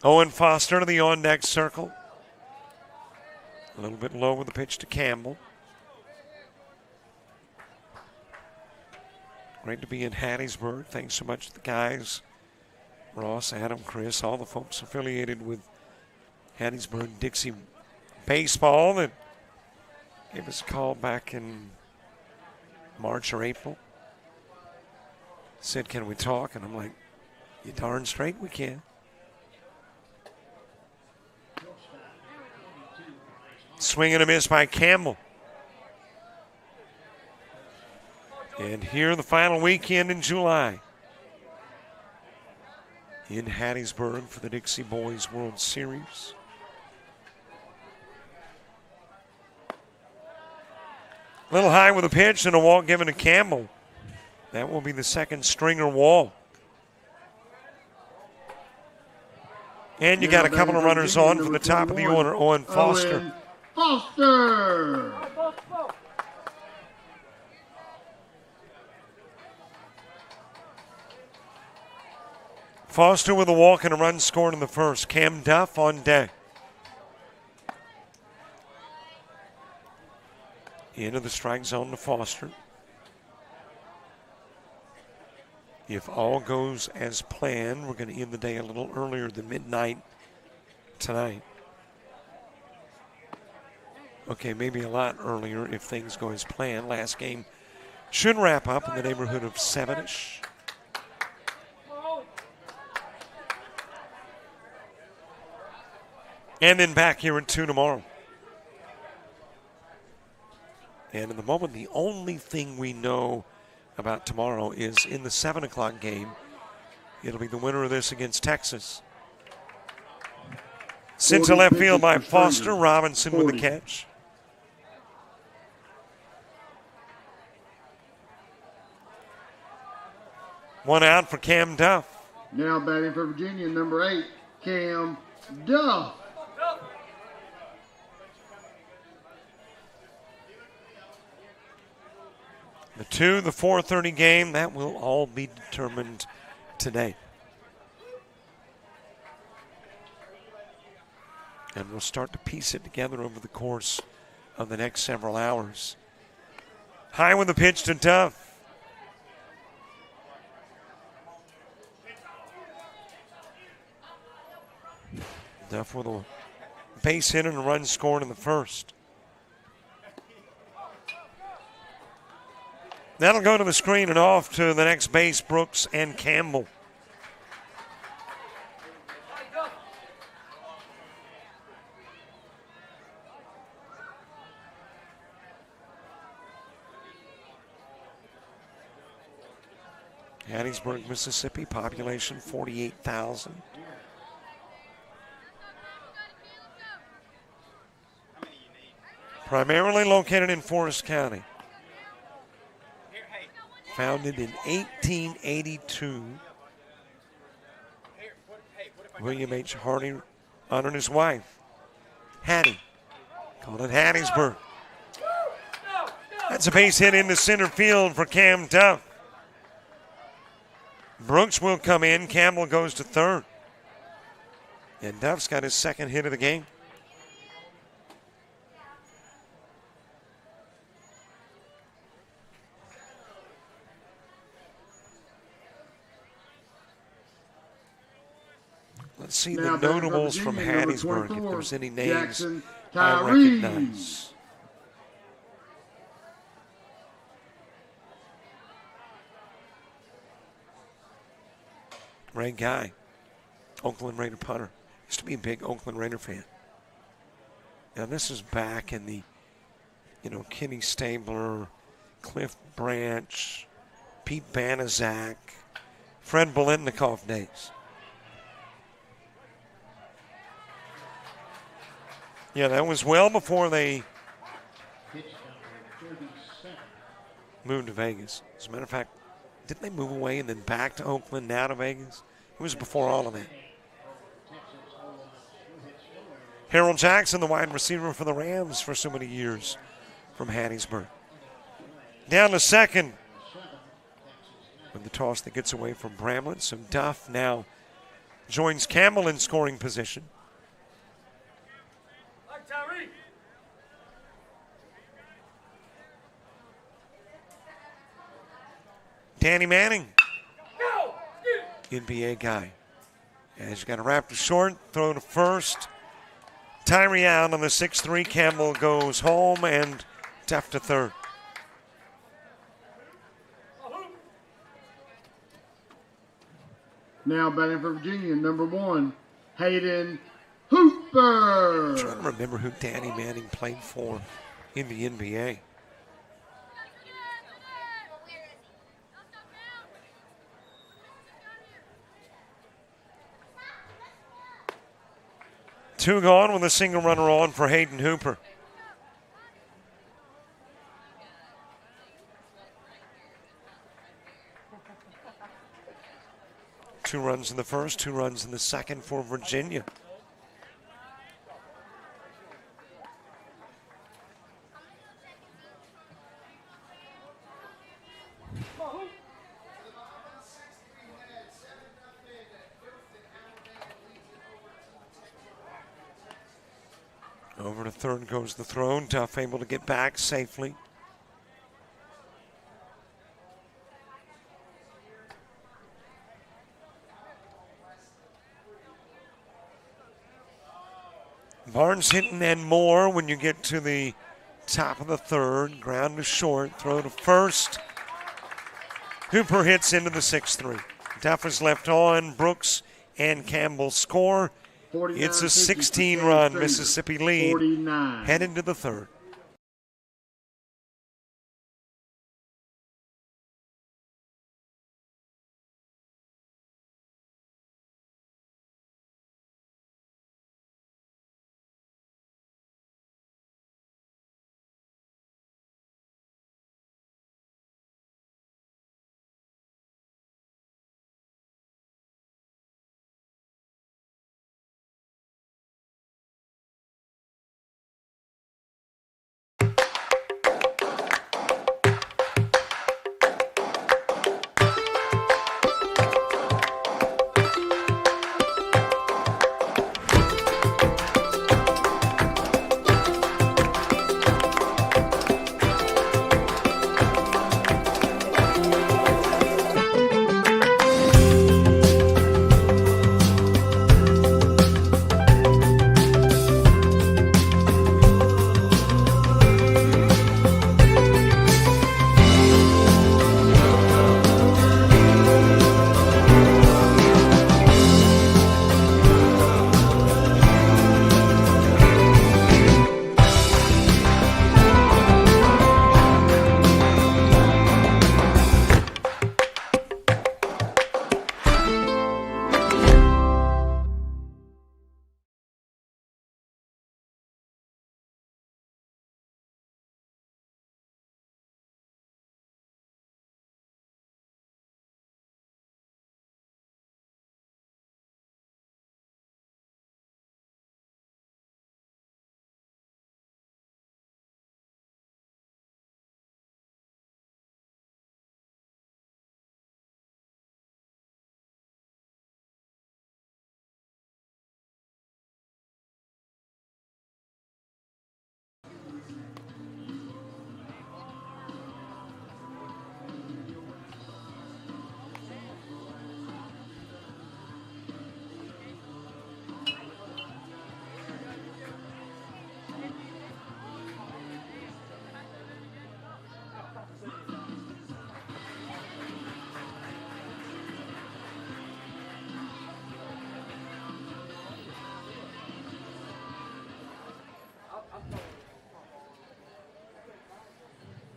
Owen Foster to the on-deck circle. A little bit low with the pitch to Campbell. Great to be in Hattiesburg. Thanks so much to the guys, Ross, Adam, Chris, all the folks affiliated with Hattiesburg Dixie Baseball that gave us a call back in March or April. Said, can we talk? And I'm like, you darn straight we can. Swing and a miss by Campbell. And here the final weekend in July in Hattiesburg for the Dixie Boys World Series. A little high with a pitch and a walk given to Campbell. That will be the second Stringer walk. And you got a couple of runners on for the top of the order, Owen Foster. Foster. Foster with a walk and a run scored in the first. Cam Duff on deck. Into the strike zone to Foster. If all goes as planned, we're going to end the day a little earlier than midnight tonight. Okay, maybe a lot earlier if things go as planned. Last game should wrap up in the neighborhood of 7-ish. And then back here at 2 tomorrow. And in the moment, the only thing we know about tomorrow is in the 7 o'clock game, it'll be the winner of this against Texas. Sent to left field by Foster. Robinson with the catch. One out for Cam Duff. Now batting for Virginia, number 8, Cam Duff. The 4:30 game, that will all be determined today. And we'll start to piece it together over the course of the next several hours. High with the pitch to Duff. Duff with a base hit and a run scored in the first. That'll go to the screen and off to the next base, Brooks and Campbell. Hattiesburg, Mississippi, population 48,000. Primarily located in Forest County. Founded in 1882. William H. Hardy honored his wife, Hattie. Called it Hattiesburg. That's a base hit into center field for Cam Duff. Brooks will come in. Campbell goes to third. And Duff's got his second hit of the game. Let's see Now the notables from Virginia, number Hattiesburg, if 24, there's any names Jackson I Tyree. recognize. Ray Guy, Oakland Raider punter. Used to be a big Oakland Raider fan. Now this is back in the, Kenny Stabler, Cliff Branch, Pete Banaszak, Fred Bolitnikoff days. Yeah, that was well before they moved to Vegas. As a matter of fact, didn't they move away and then back to Oakland, now to Vegas? It was before all of that. Harold Jackson, the wide receiver for the Rams for so many years from Hattiesburg. Down to second with the toss that gets away from Bramlett. So Duff now joins Campbell in scoring position. Danny Manning, NBA guy. As you got a wrap to short, throw to first. Tyree out on the 6-3. Campbell goes home and Duff to third. Now batting for Virginia, number 1, Hayden Hooper. I'm trying to remember who Danny Manning played for in the NBA. Two gone with a single runner on for Hayden Hooper. Two runs in the first, 2 runs in the second for Virginia. Over to third goes the throw. Duff able to get back safely. Barnes hitting and more when you get to the top of the third. Ground to short. Throw to first. Hooper hits into the 6-3. Duff is left on. Brooks and Campbell score. It's a 16-run Mississippi lead 49. headed to the third.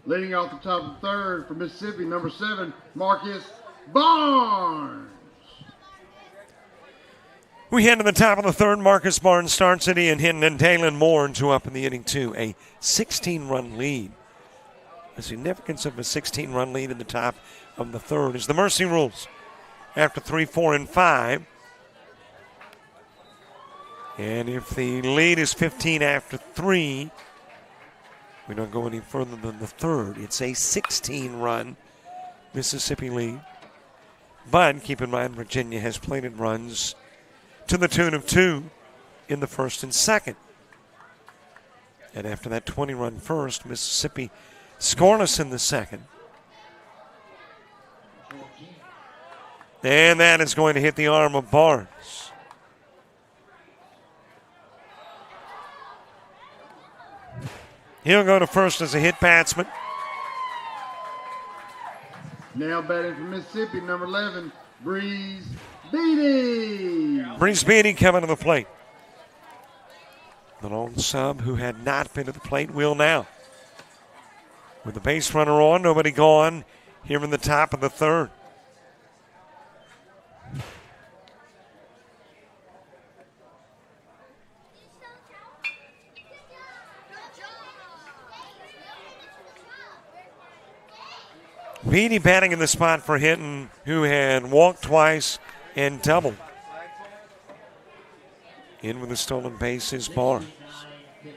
Leading off the top of the third for Mississippi, number 7, Marcus Barnes. We head to the top of the third. Marcus Barnes starts it. Ian Hinton and Dalen Moore to up in the inning, too. A 16-run lead. The significance of a 16-run lead in the top of the third is the mercy rules. After 3, 4, and 5. And if the lead is 15 after 3, we don't go any further than the third. It's a 16-run Mississippi lead. But keep in mind, Virginia has plated runs to the tune of 2 in the first and second. And after that 20-run first, Mississippi scoreless in the second. And that is going to hit the arm of Barnes. He'll go to first as a hit batsman. Now batting for Mississippi, number 11, Breeze Beatty. Breeze Beatty coming to the plate. The lone sub who had not been at the plate will now. With the base runner on, nobody gone here in the top of the third. Beatty batting in the spot for Hinton, who had walked twice and doubled. In with the stolen base is Barnes. 69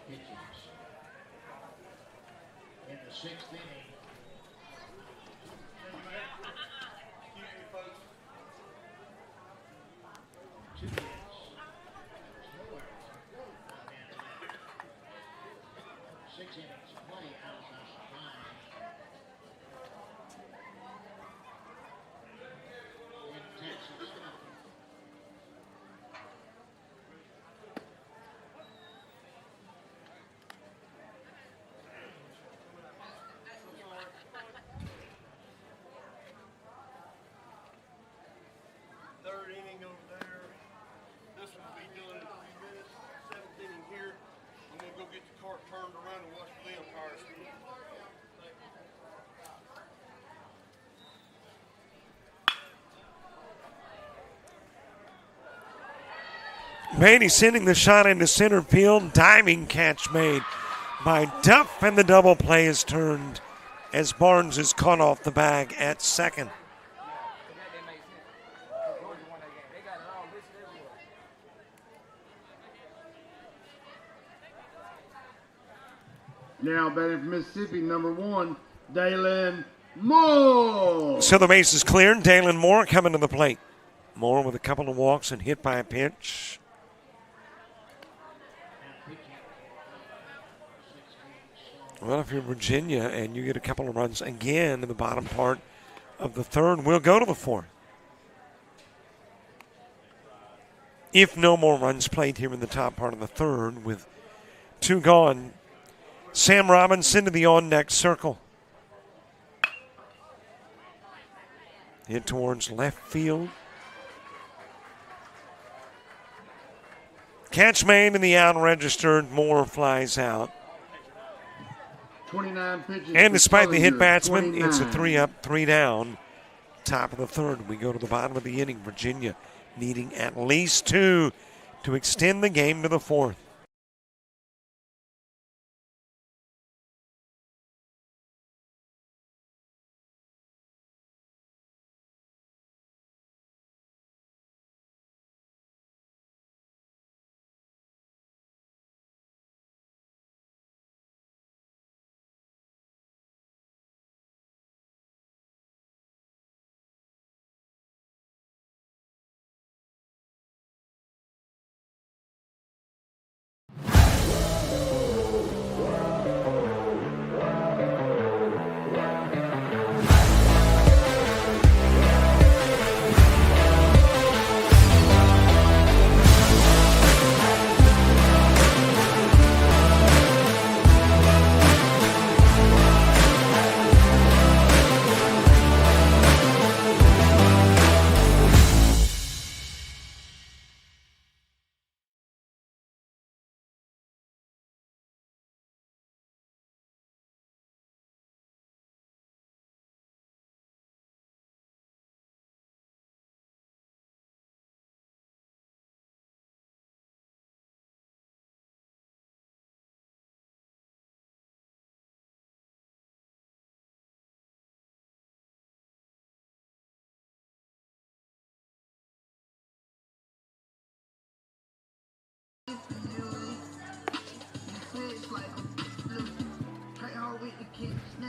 pitches. In the 6th inning, two hits. No errors. Not in tonight. 6 innings of play outside the line. In Texas. Third inning over there. This one will be done in a few minutes. 7th inning here. I'm going to go get the cart turned around and watch the umpires. Beatty sending the shot into center field. Diving catch made by Duff, and the double play is turned as Barnes is caught off the bag at second. Now batting for Mississippi, number 1, Dalen Moore. So the base is cleared. Dalen Moore coming to the plate. Moore with a couple of walks and hit by a pitch. Well, if you're Virginia and you get a couple of runs again in the bottom part of the third, we'll go to the fourth. If no more runs played here in the top part of the third with 2 gone, Sam Robinson to the on-deck circle. Hit towards left field. Catch made and the out registered. Moore flies out. 29 pitches. And for despite the hit Collier, batsman, it's a 29. 3 up, 3 down. Top of the third. We go to the bottom of the inning. Virginia needing at least 2 to extend the game to the fourth.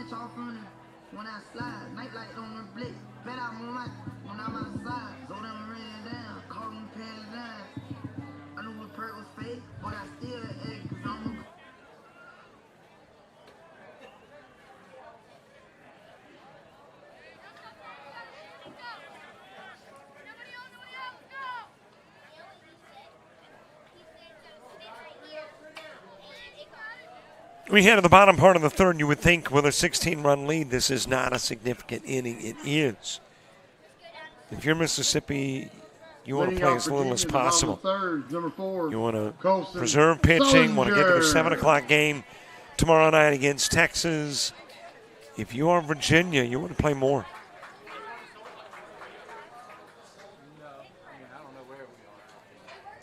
catch off on it when I slide. Night light on the blitz. Bet I'm on my when I'm outside. So them ran down, caught them pants down. I knew the perk was fake, but I still egg cause I'm We head to the bottom part of the third. You would think with a 16-run lead, this is not a significant inning. It is. If you're Mississippi, you want to play as little as possible. You want to preserve pitching, want to get to the 7 o'clock game tomorrow night against Texas. If you are Virginia, you want to play more.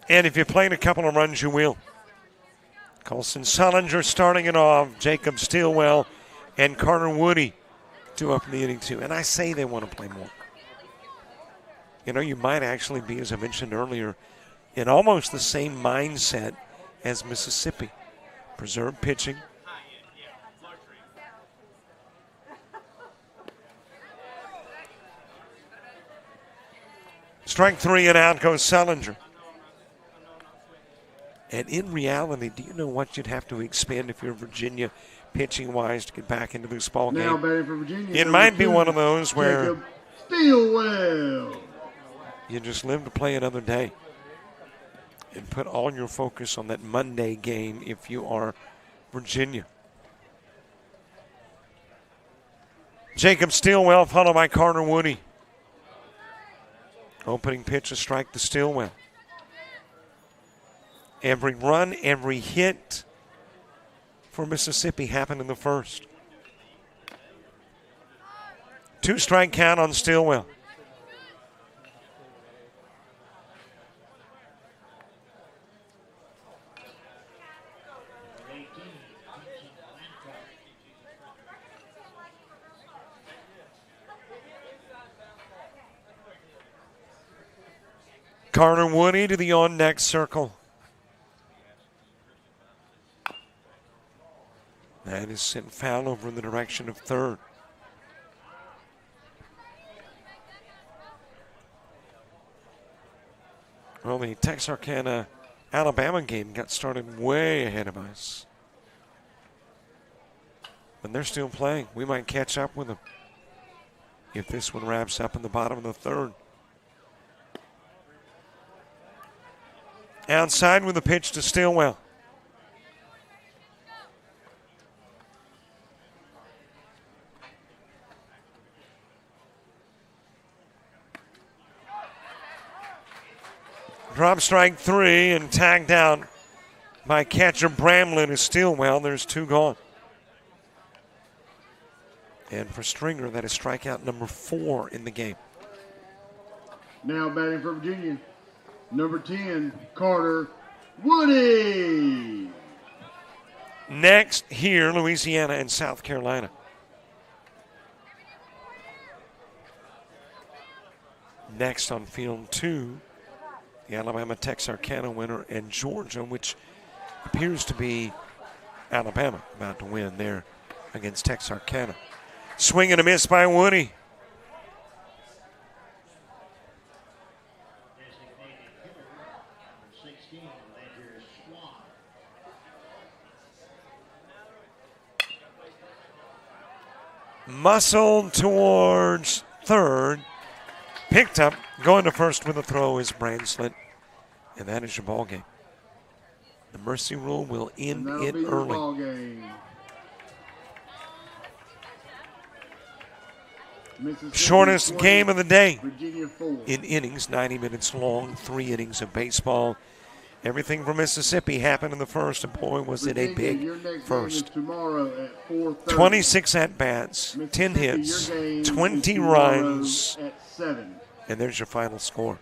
And if you're playing a couple of runs, you will. Colson Sullinger starting it off, Jacob Stilwell, and Carter Woody 2 up in the inning, too. And I say they want to play more. You know, you might actually be, as I mentioned earlier, in almost the same mindset as Mississippi. Preserve pitching. Strike 3 and out goes Sullinger. And in reality, do you know what you'd have to expend if you're Virginia pitching-wise to get back into this ball game? Now batting for Virginia. It might be one of those where Jacob Stilwell. you just live to play another day and put all your focus on that Monday game if you are Virginia. Jacob Stilwell followed by Carter Woody. Opening pitch, a strike to Stilwell. Every run, every hit for Mississippi happened in the first. 2-strike count on Stilwell. Carter Woody to the on-deck circle. That is sent foul over in the direction of third. Well, the Texarkana Alabama game got started way ahead of us. But they're still playing. We might catch up with them if this one wraps up in the bottom of the third. Outside with a pitch to Stilwell. Drop strike 3 and tagged out by catcher Bramlin is Stilwell. There's 2 gone. And for Stringer, that is strikeout number 4 in the game. Now batting for Virginia, number 10, Carter Woody. Next here, Louisiana and South Carolina. Next on field 2, the Alabama Texarkana winner, and Georgia, which appears to be Alabama about to win there against Texarkana. Swing and a miss by Woody. Muscled towards third. Picked up. Going to first with a throw is Branslet. And that is your ball game. The mercy rule will end it early. Shortest game of the day in innings, 90 minutes long, 3 innings of baseball. Everything from Mississippi happened in the first, and boy, was it a big first. 26 at-bats, 10 hits, 20 runs, and there's your final score.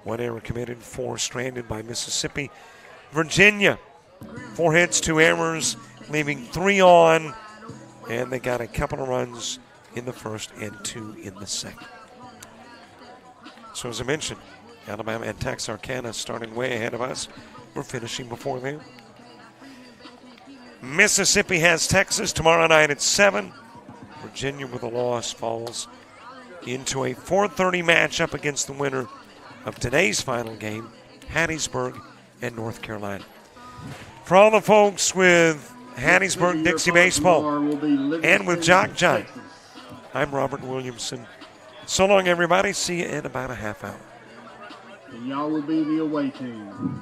1 error committed, 4 stranded by Mississippi. Virginia, 4 hits, 2 errors, leaving 3 on, and they got a couple of runs in the first and 2 in the second. So as I mentioned, Alabama and Texarkana starting way ahead of us. We're finishing before them. Mississippi has Texas tomorrow night at 7. Virginia with a loss falls into a 4:30 matchup against the winner of today's final game, Hattiesburg and North Carolina. For all the folks with Hattiesburg Dixie Baseball and with JockJive, I'm Robert Williamson. So long, everybody. See you in about a half hour. And y'all will be the away team.